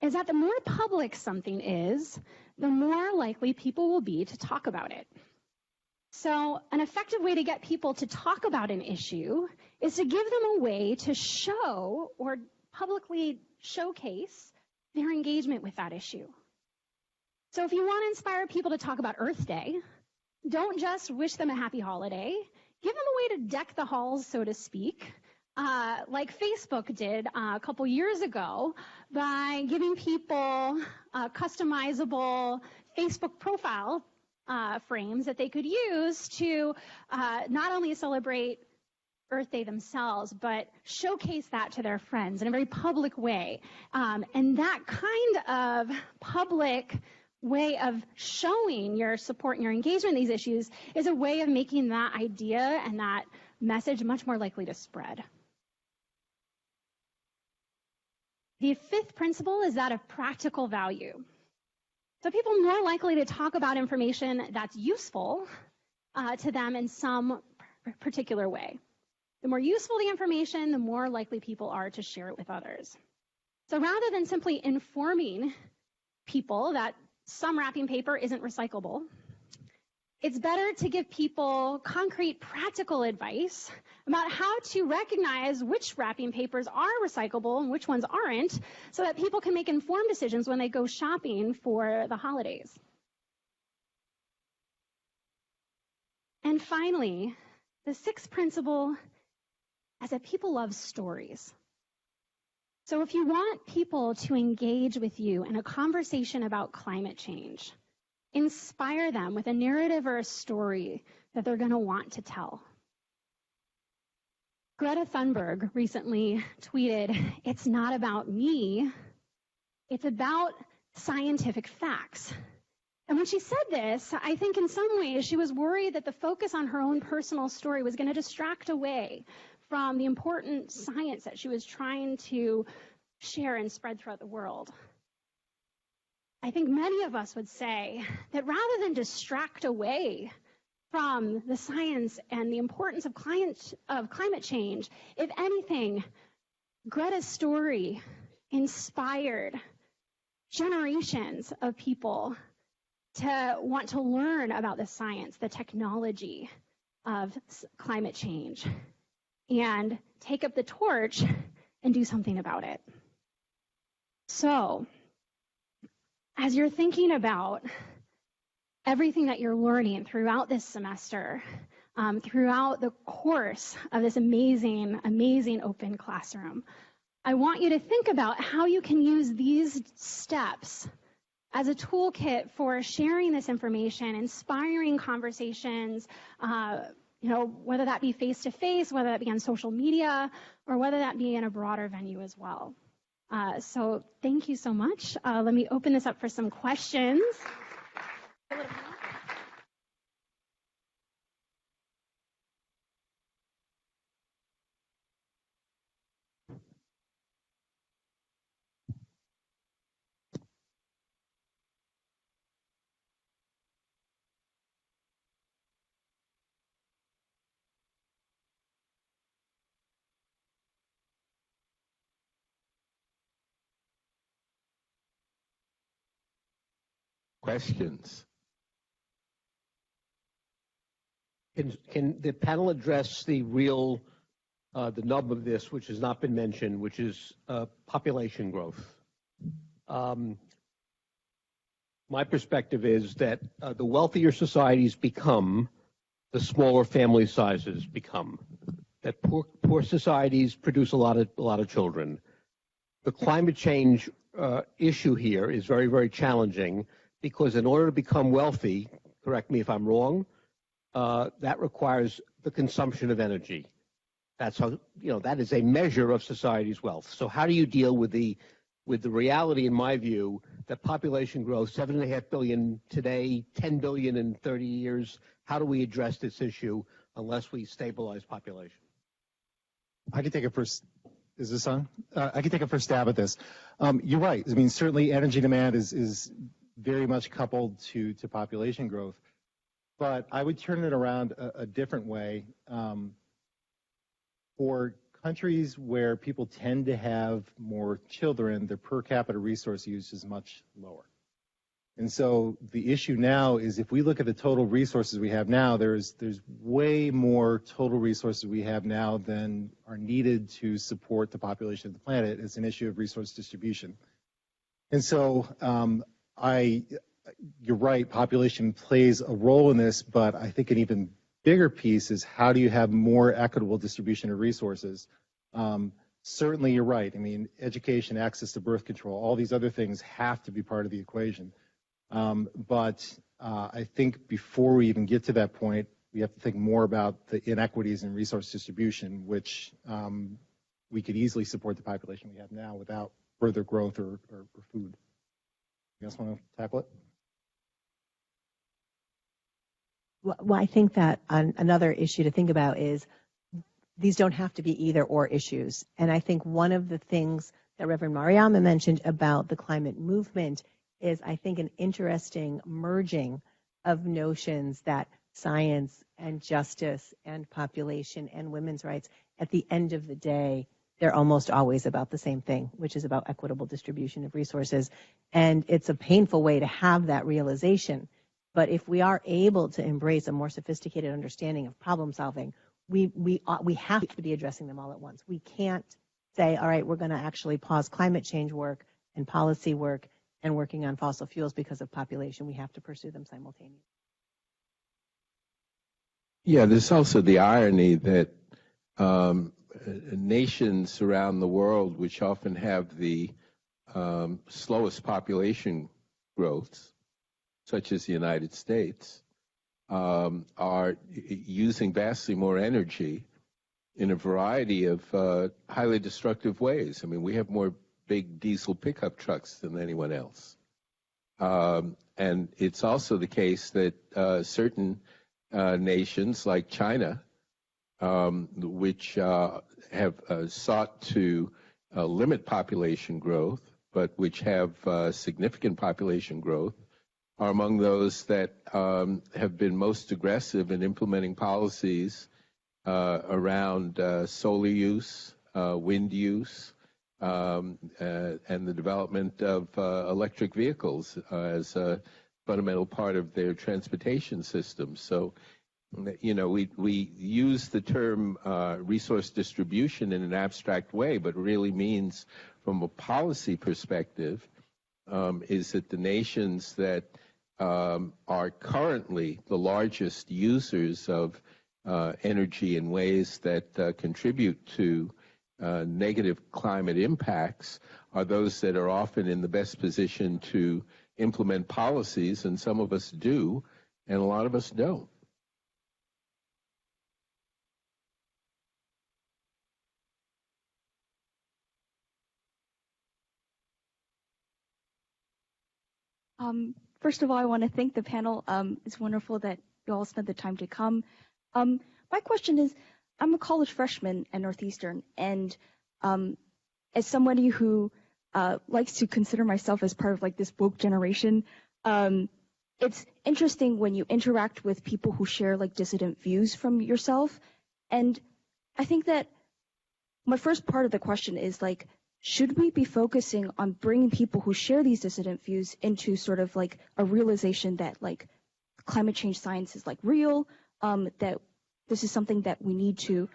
is that the more public something is, the more likely people will be to talk about it. So an effective way to get people to talk about an issue is to give them a way to show or publicly showcase their engagement with that issue. So if you want to inspire people to talk about Earth Day, don't just wish them a happy holiday. Give them a way to deck the halls, so to speak, like Facebook did a couple years ago by giving people customizable Facebook profile frames that they could use to not only celebrate Earth Day themselves, but showcase that to their friends in a very public way. And that kind of public way of showing your support and your engagement in these issues is a way of making that idea and that message much more likely to spread. The fifth principle is that of practical value. So people are more likely to talk about information that's useful to them in some particular way. The more useful the information, the more likely people are to share it with others. So rather than simply informing people that some wrapping paper isn't recyclable, it's better to give people concrete, practical advice about how to recognize which wrapping papers are recyclable and which ones aren't, so that people can make informed decisions when they go shopping for the holidays. And finally, the sixth principle is that people love stories. So if you want people to engage with you in a conversation about climate change, inspire them with a narrative or a story that they're going to want to tell. Greta Thunberg recently tweeted, "It's not about me, it's about scientific facts." And when she said this, I think in some ways she was worried that the focus on her own personal story was going to distract away from the important science that she was trying to share and spread throughout the world. I think many of us would say that rather than distract away from the science and the importance of climate change, if anything, Greta's story inspired generations of people to want to learn about the science, the technology of climate change, and take up the torch and do something about it. So, as you're thinking about everything that you're learning throughout this semester, throughout the course of this amazing, amazing open classroom, I want you to think about how you can use these steps as a toolkit for sharing this information, inspiring conversations, whether that be face-to-face, whether that be on social media, or whether that be in a broader venue as well. So thank you so much. Let me open this up for some questions. Questions? Can the panel address the real, the nub of this, which has not been mentioned, which is population growth? My perspective is that the wealthier societies become, the smaller family sizes become. That poor societies produce a lot of children. The climate change issue here is very, very challenging because in order to become wealthy, correct me if I'm wrong, that requires the consumption of energy. That's how, that is a measure of society's wealth. So how do you deal with the reality, in my view, that population growth, 7.5 billion today, 10 billion in 30 years, how do we address this issue unless we stabilize population? I can take a first. Is this on? I can take a first stab at this. You're right. I mean, certainly energy demand is very much coupled to population growth. But I would turn it around a different way. For countries where people tend to have more children, their per capita resource use is much lower. And so the issue now is if we look at the total resources we have now, there's way more total resources we have now than are needed to support the population of the planet. It's an issue of resource distribution. And so you're right, population plays a role in this, but I think an even bigger piece is how do you have more equitable distribution of resources? Certainly you're right. I mean, education, access to birth control, all these other things have to be part of the equation. But I think before we even get to that point, we have to think more about the inequities in resource distribution, which we could easily support the population we have now without further growth or food. You guys want to tackle it? Well, I think that another issue to think about is these don't have to be either or issues. And I think one of the things that Reverend Mariama mentioned about the climate movement is, I think, an interesting merging of notions that science and justice and population and women's rights, at the end of the day, they're almost always about the same thing, which is about equitable distribution of resources. And it's a painful way to have that realization. But if we are able to embrace a more sophisticated understanding of problem solving, we have to be addressing them all at once. We can't say, all right, we're going to actually pause climate change work and policy work and working on fossil fuels because of population. We have to pursue them simultaneously. Yeah, there's also the irony that nations around the world, which often have the slowest population growths, such as the United States, are using vastly more energy in a variety of highly destructive ways. I mean, we have more big diesel pickup trucks than anyone else. And it's also the case that certain nations like China, which have sought to limit population growth, but which have significant population growth, are among those that have been most aggressive in implementing policies around solar use, wind use, and the development of electric vehicles as a fundamental part of their transportation system. So, you know, we use the term resource distribution in an abstract way, but it really means, from a policy perspective, is that the nations that are currently the largest users of energy in ways that contribute to negative climate impacts are those that are often in the best position to implement policies, and some of us do, and a lot of us don't. First of all, I want to thank the panel. It's wonderful that you all spent the time to come. My question is, I'm a college freshman at Northeastern, and as somebody who likes to consider myself as part of like this woke generation, it's interesting when you interact with people who share like dissident views from yourself. And I think that my first part of the question is like, should we be focusing on bringing people who share these dissident views into sort of like a realization that like climate change science is like real, that this is something that we need to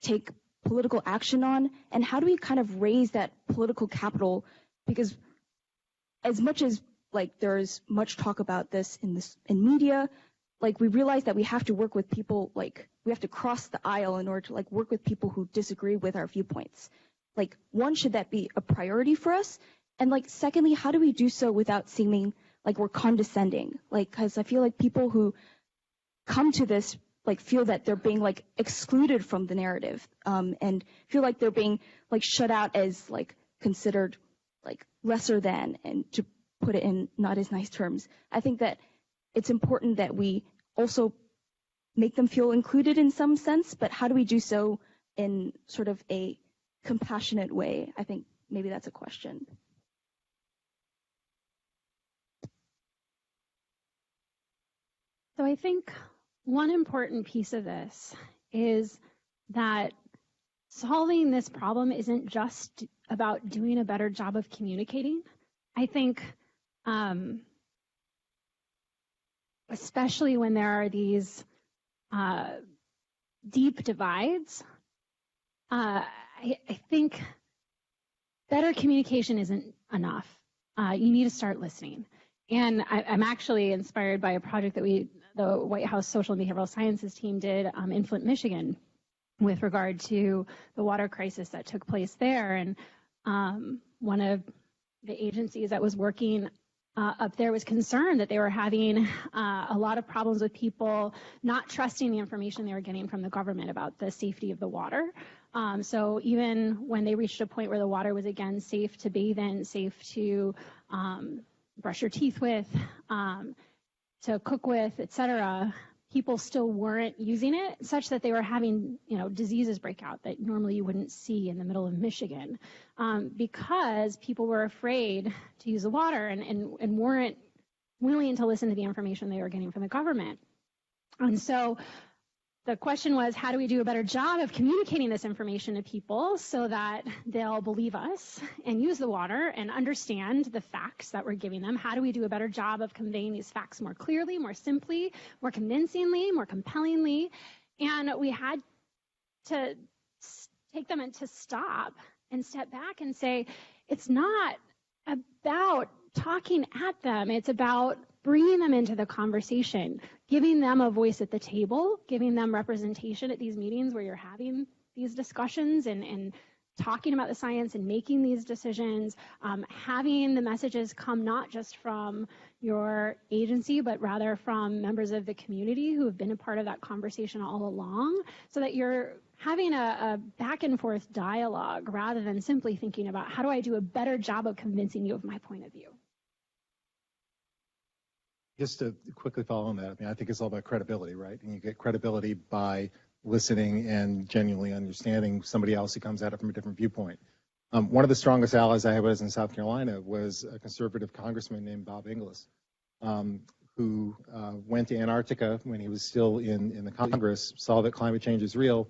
take political action on? And how do we kind of raise that political capital? Because as much as like there's much talk about this in media, like we realize that we have to work with people, like we have to cross the aisle in order to like work with people who disagree with our viewpoints. Like, one, should that be a priority for us? And like, secondly, how do we do so without seeming like we're condescending? Like, because I feel like people who come to this like feel that they're being like excluded from the narrative, and feel like they're being like shut out as like considered like lesser than, and to put it in not as nice terms. I think that it's important that we also make them feel included in some sense, but how do we do so in sort of a compassionate way? I think maybe that's a question. So I think one important piece of this is that solving this problem isn't just about doing a better job of communicating. I think, especially when there are these deep divides, I think better communication isn't enough. You need to start listening. And I'm actually inspired by a project that the White House Social and Behavioral Sciences team did in Flint, Michigan, with regard to the water crisis that took place there. And one of the agencies that was working up there was concerned that they were having a lot of problems with people not trusting the information they were getting from the government about the safety of the water. So even when they reached a point where the water was again safe to bathe in, safe to brush your teeth with, to cook with, etc., people still weren't using it, such that they were having, diseases break out that normally you wouldn't see in the middle of Michigan, because people were afraid to use the water and weren't willing to listen to the information they were getting from the government. And so the question was, how do we do a better job of communicating this information to people so that they'll believe us and use the water and understand the facts that we're giving them? How do we do a better job of conveying these facts more clearly, more simply, more convincingly, more compellingly? And we had to take them and to stop and step back and say, it's not about talking at them. It's about bringing them into the conversation, giving them a voice at the table, giving them representation at these meetings where you're having these discussions and talking about the science and making these decisions, having the messages come not just from your agency, but rather from members of the community who have been a part of that conversation all along, so that you're having a back and forth dialogue rather than simply thinking about how do I do a better job of convincing you of my point of view. Just to quickly follow on that, I mean, I think it's all about credibility, right? And you get credibility by listening and genuinely understanding somebody else who comes at it from a different viewpoint. One of the strongest allies I was in South Carolina was a conservative congressman named Bob Inglis, who went to Antarctica when he was still in the Congress, saw that climate change is real,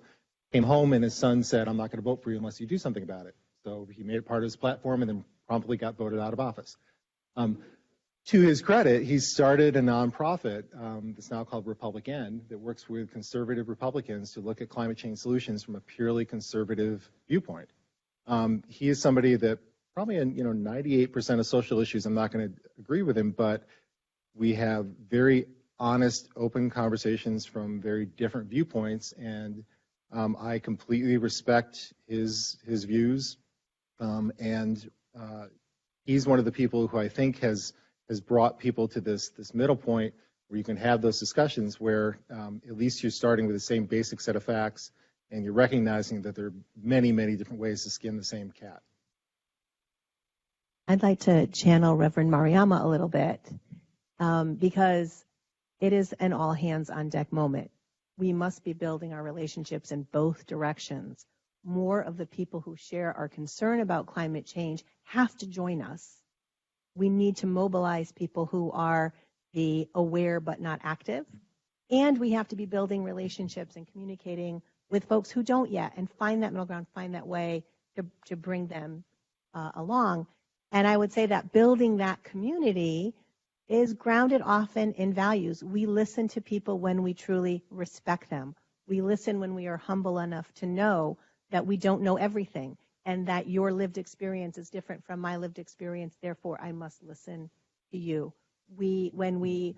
came home, and his son said, I'm not going to vote for you unless you do something about it. So he made it part of his platform and then promptly got voted out of office. To his credit, he started a nonprofit that's now called Republican that works with conservative Republicans to look at climate change solutions from a purely conservative viewpoint. He is somebody that probably in 98% of social issues, I'm not going to agree with him, but we have very honest, open conversations from very different viewpoints, and I completely respect his views. And he's one of the people who I think has brought people to this middle point where you can have those discussions where at least you're starting with the same basic set of facts and you're recognizing that there are many, many different ways to skin the same cat. I'd like to channel Reverend Mariama a little bit because it is an all hands on deck moment. We must be building our relationships in both directions. More of the people who share our concern about climate change have to join us. We need to mobilize people who are the aware but not active. And we have to be building relationships and communicating with folks who don't yet and find that middle ground, find that way to bring them along. And I would say that building that community is grounded often in values. We listen to people when we truly respect them. We listen when we are humble enough to know that we don't know everything and that your lived experience is different from my lived experience, therefore I must listen to you. When we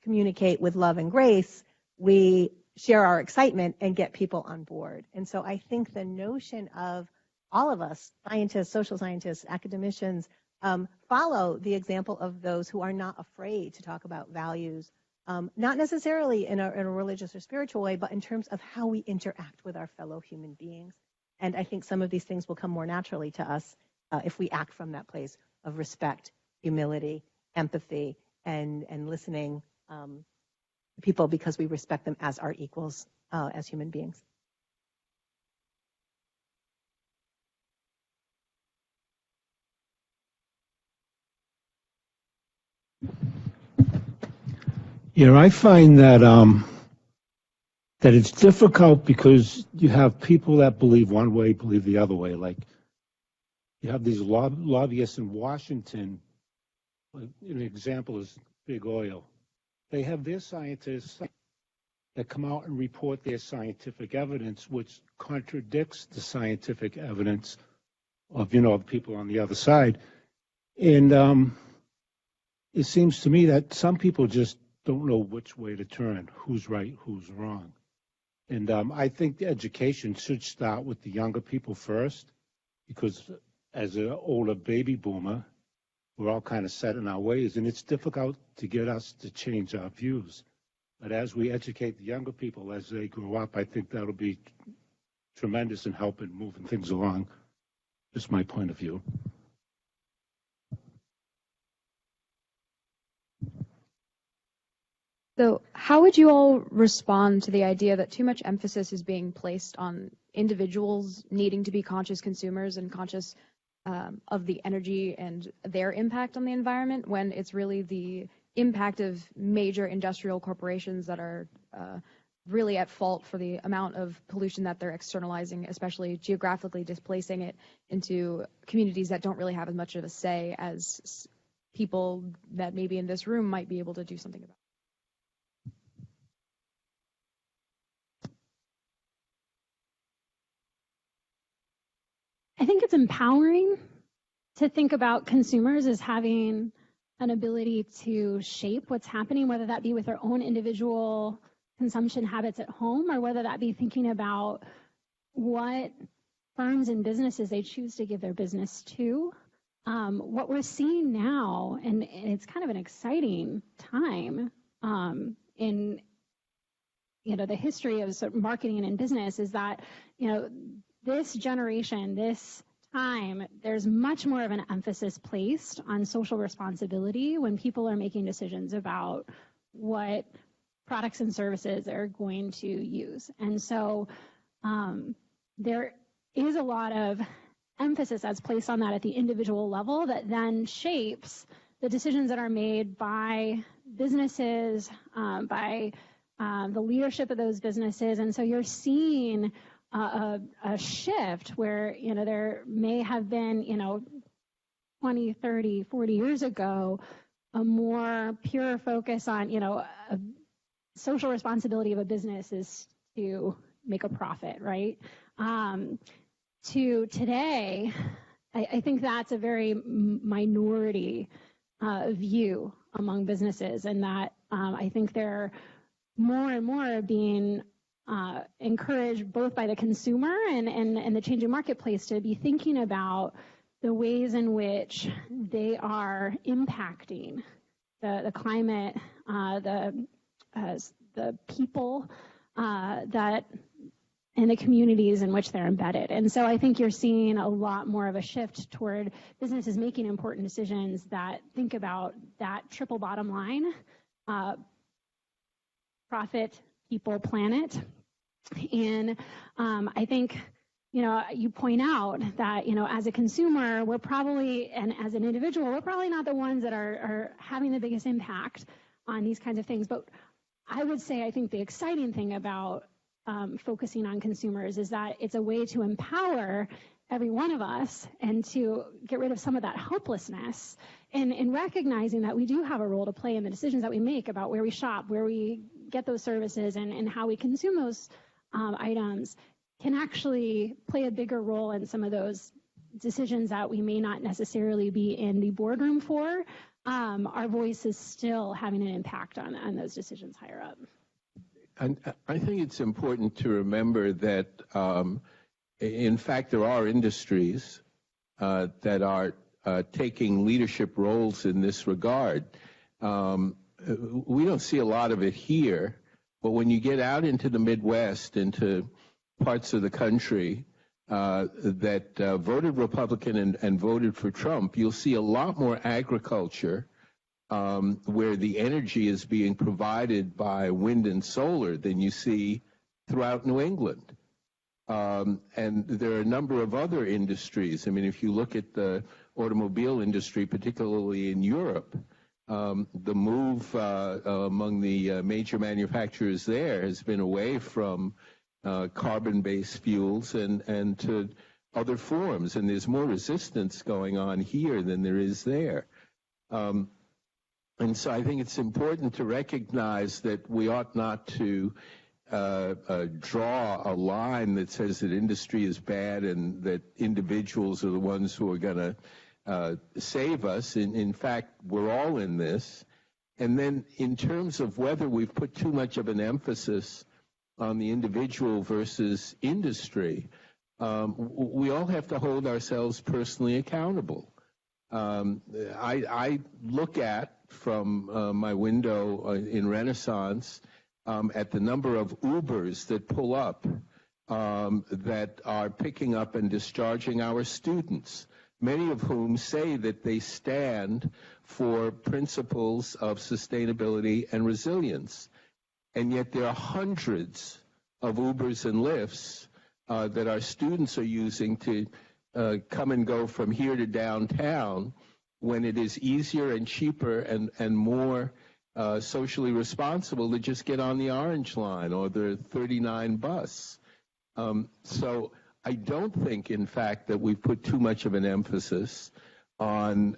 communicate with love and grace, we share our excitement and get people on board. And so I think the notion of all of us, scientists, social scientists, academicians, follow the example of those who are not afraid to talk about values, not necessarily in a religious or spiritual way, but in terms of how we interact with our fellow human beings. And I think some of these things will come more naturally to us if we act from that place of respect, humility, empathy, and listening to people because we respect them as our equals as human beings. Yeah, I find that that it's difficult because you have people that believe one way, believe the other way. Like you have these lobbyists in Washington. An example is Big Oil. They have their scientists that come out and report their scientific evidence, which contradicts the scientific evidence of people on the other side. And it seems to me that some people just don't know which way to turn, who's right, who's wrong. And I think the education should start with the younger people first, because as an older baby boomer, we're all kind of set in our ways, and it's difficult to get us to change our views. But as we educate the younger people as they grow up, I think that'll be tremendous in helping moving things along. Just my point of view. So how would you all respond to the idea that too much emphasis is being placed on individuals needing to be conscious consumers and conscious of the energy and their impact on the environment, when it's really the impact of major industrial corporations that are really at fault for the amount of pollution that they're externalizing, especially geographically displacing it into communities that don't really have as much of a say as people that maybe in this room might be able to do something about? I think it's empowering to think about consumers as having an ability to shape what's happening, whether that be with their own individual consumption habits at home or whether that be thinking about what firms and businesses they choose to give their business to. What we're seeing now, and it's kind of an exciting time in the history of sort of marketing and business, is that this generation, this time, there's much more of an emphasis placed on social responsibility when people are making decisions about what products and services they're going to use. And so there is a lot of emphasis that's placed on that at the individual level that then shapes the decisions that are made by businesses, by the leadership of those businesses. And so you're seeing a shift where, there may have been, 20, 30, 40 years ago, a more pure focus on, a social responsibility of a business is to make a profit, right? To today, I think that's a very minority view among businesses, and that I think they're more and more being encouraged both by the consumer and the changing marketplace to be thinking about the ways in which they are impacting the climate, the people that and the communities in which they're embedded. And so I think you're seeing a lot more of a shift toward businesses making important decisions that think about that triple bottom line, profit, people, planet. And I think, you point out that, as a consumer, we're probably, and as an individual, we're probably not the ones that are having the biggest impact on these kinds of things. But I would say, I think the exciting thing about focusing on consumers is that it's a way to empower every one of us and to get rid of some of that hopelessness in recognizing that we do have a role to play in the decisions that we make about where we shop, where we get those services, and how we consume those items can actually play a bigger role in some of those decisions that we may not necessarily be in the boardroom for. Our voice is still having an impact on those decisions higher up. And I think it's important to remember that, in fact, there are industries that are taking leadership roles in this regard. We don't see a lot of it here, but when you get out into the Midwest, into parts of the country that voted Republican and voted for Trump, you'll see a lot more agriculture where the energy is being provided by wind and solar than you see throughout New England. And there are a number of other industries. I mean, if you look at the automobile industry, particularly in Europe, the move among the major manufacturers there has been away from carbon-based fuels and to other forms. And there's more resistance going on here than there is there. And so I think it's important to recognize that we ought not to draw a line that says that industry is bad and that individuals are the ones who are going to save us. In fact, we're all in this. And then in terms of whether we've put too much of an emphasis on the individual versus industry, we all have to hold ourselves personally accountable. I look at, from my window in Renaissance, at the number of Ubers that pull up that are picking up and discharging our students, many of whom say that they stand for principles of sustainability and resilience. And yet there are hundreds of Ubers and Lyfts that our students are using to come and go from here to downtown, when it is easier and cheaper and more socially responsible to just get on the Orange Line or the 39 bus. So I don't think, in fact, that we've put too much of an emphasis on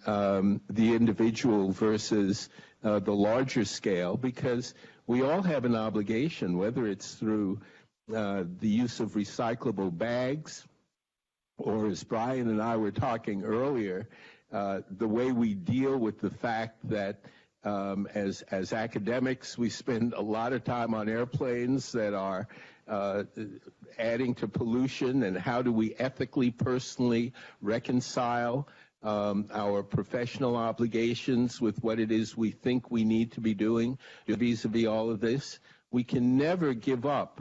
the individual versus the larger scale, because we all have an obligation, whether it's through the use of recyclable bags, or as Brian and I were talking earlier, the way we deal with the fact that as academics, we spend a lot of time on airplanes that are adding to pollution, and how do we ethically, personally reconcile our professional obligations with what it is we think we need to be doing vis-a-vis all of this. We can never give up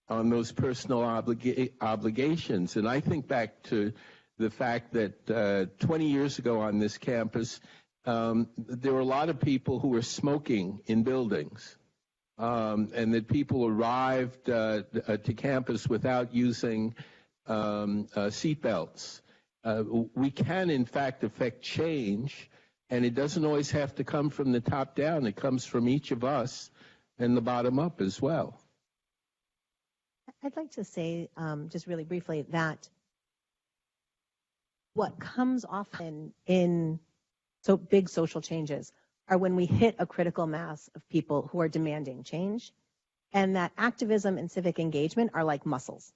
on those personal obligations. And I think back to the fact that 20 years ago on this campus, there were a lot of people who were smoking in buildings, and that people arrived to campus without using seatbelts. We can, in fact, affect change, and it doesn't always have to come from the top down. It comes from each of us and the bottom up as well. I'd like to say, just really briefly, that what comes often in so big social changes are when we hit a critical mass of people who are demanding change, and that activism and civic engagement are like muscles.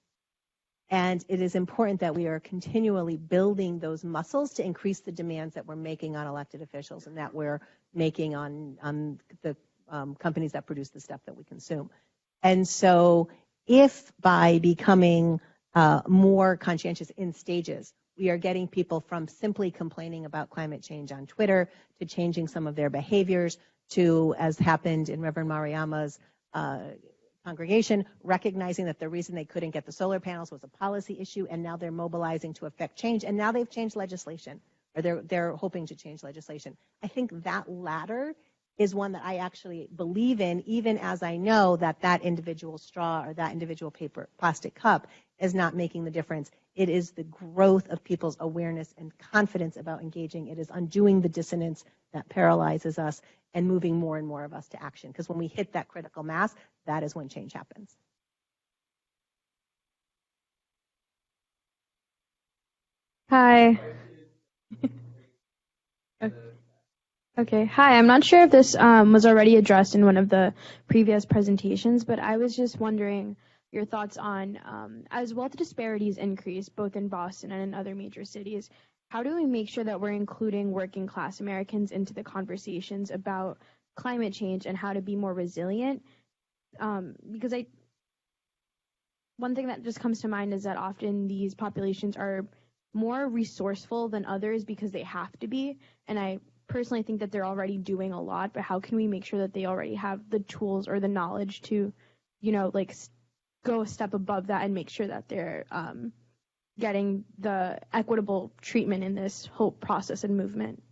And it is important that we are continually building those muscles to increase the demands that we're making on elected officials and that we're making on the companies that produce the stuff that we consume. And so if by becoming more conscientious in stages, we are getting people from simply complaining about climate change on Twitter to changing some of their behaviors to, as happened in Reverend Mariama's congregation, recognizing that the reason they couldn't get the solar panels was a policy issue, and now they're mobilizing to affect change, and now they've changed legislation, or they're hoping to change legislation. I think that latter is one that I actually believe in, even as I know that that individual straw or that individual plastic cup is not making the difference. It is the growth of people's awareness and confidence about engaging. It is undoing the dissonance that paralyzes us and moving more and more of us to action. Because when we hit that critical mass, that is when change happens. Hi. Okay. Hi. I'm not sure if this was already addressed in one of the previous presentations, but I was just wondering your thoughts on, as wealth disparities increase, both in Boston and in other major cities, how do we make sure that we're including working class Americans into the conversations about climate change and how to be more resilient? Because one thing that just comes to mind is that often these populations are more resourceful than others because they have to be, and I personally think that they're already doing a lot, but how can we make sure that they already have the tools or the knowledge to, go a step above that and make sure that they're getting the equitable treatment in this whole process and movement?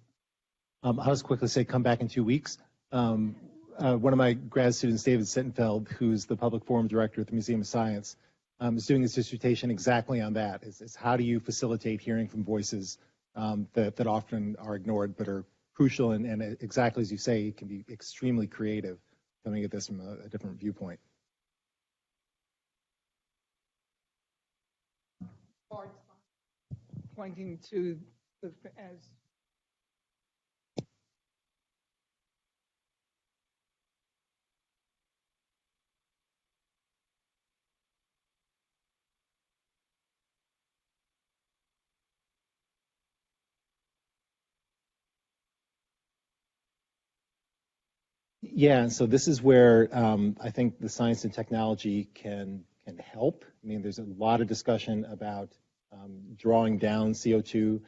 I'll just quickly say, come back in 2 weeks. One of my grad students, David Sittenfeld, who's the public forum director at the Museum of Science, is doing his dissertation exactly on that. Is how do you facilitate hearing from voices that often are ignored but are crucial, and exactly as you say, it can be extremely creative coming at this from a different viewpoint. Pointing to as Yeah, so this is where I think the science and technology can help. I mean, there's a lot of discussion about drawing down CO2.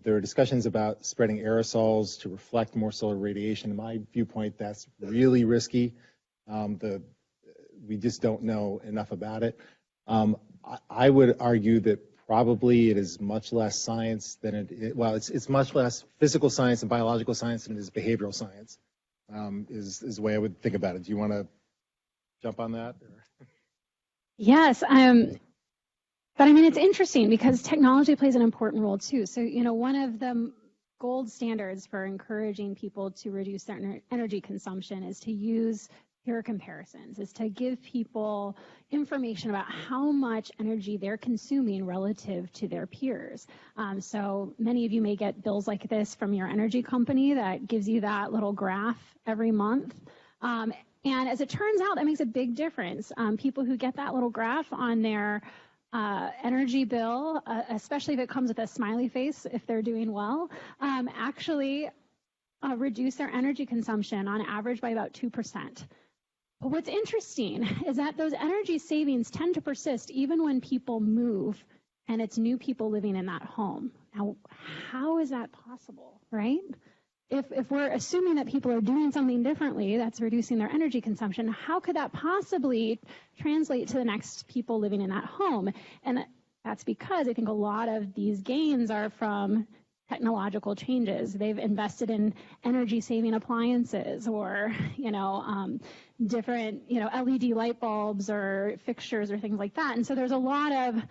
There are discussions about spreading aerosols to reflect more solar radiation. In my viewpoint, that's really risky. We just don't know enough about it. I would argue that probably it is much less science than it's much less physical science and biological science than it is behavioral science. Is the way I would think about it. Do you want to jump on that? Yes. But I mean, it's interesting because technology plays an important role too. So, one of the gold standards for encouraging people to reduce their energy consumption is to use peer comparisons, is to give people information about how much energy they're consuming relative to their peers. So many of you may get bills like this from your energy company that gives you that little graph every month. And as it turns out, that makes a big difference. People who get that little graph on their energy bill, especially if it comes with a smiley face if they're doing well, actually reduce their energy consumption on average by about 2%. But what's interesting is that those energy savings tend to persist even when people move and it's new people living in that home. Now, how is that possible, right? If we're assuming that people are doing something differently that's reducing their energy consumption, how could that possibly translate to the next people living in that home? And that's because I think a lot of these gains are from technological changes. They've invested in energy saving appliances or, different, LED light bulbs or fixtures or things like that. And so there's a lot of,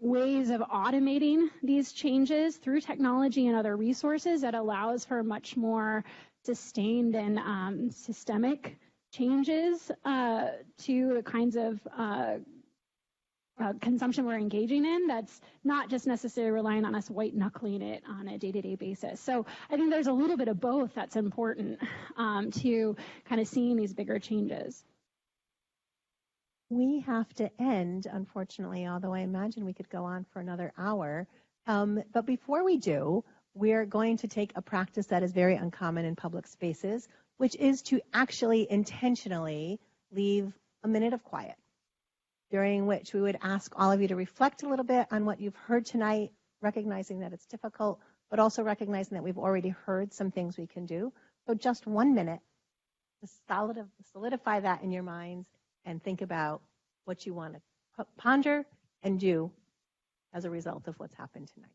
ways of automating these changes through technology and other resources that allows for much more sustained and systemic changes to the kinds of consumption we're engaging in that's not just necessarily relying on us white knuckling it on a day-to-day basis. So I think there's a little bit of both that's important to kind of seeing these bigger changes. We have to end, unfortunately, although I imagine we could go on for another hour. But before we do, we're going to take a practice that is very uncommon in public spaces, which is to actually intentionally leave a minute of quiet, during which we would ask all of you to reflect a little bit on what you've heard tonight, recognizing that it's difficult, but also recognizing that we've already heard some things we can do. So just 1 minute to solidify that in your minds and think about what you want to ponder and do as a result of what's happened tonight.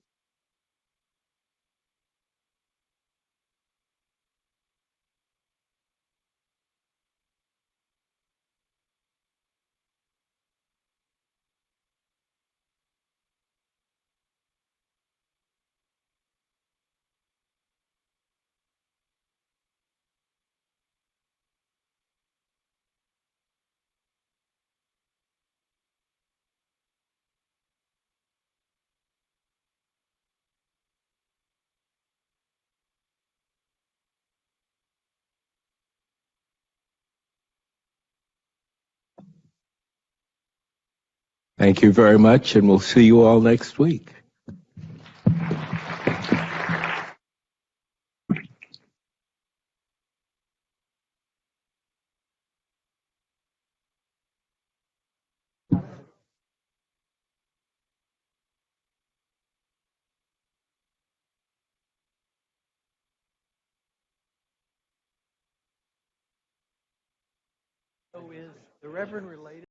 Thank you very much, and we'll see you all next week. So is the Reverend related?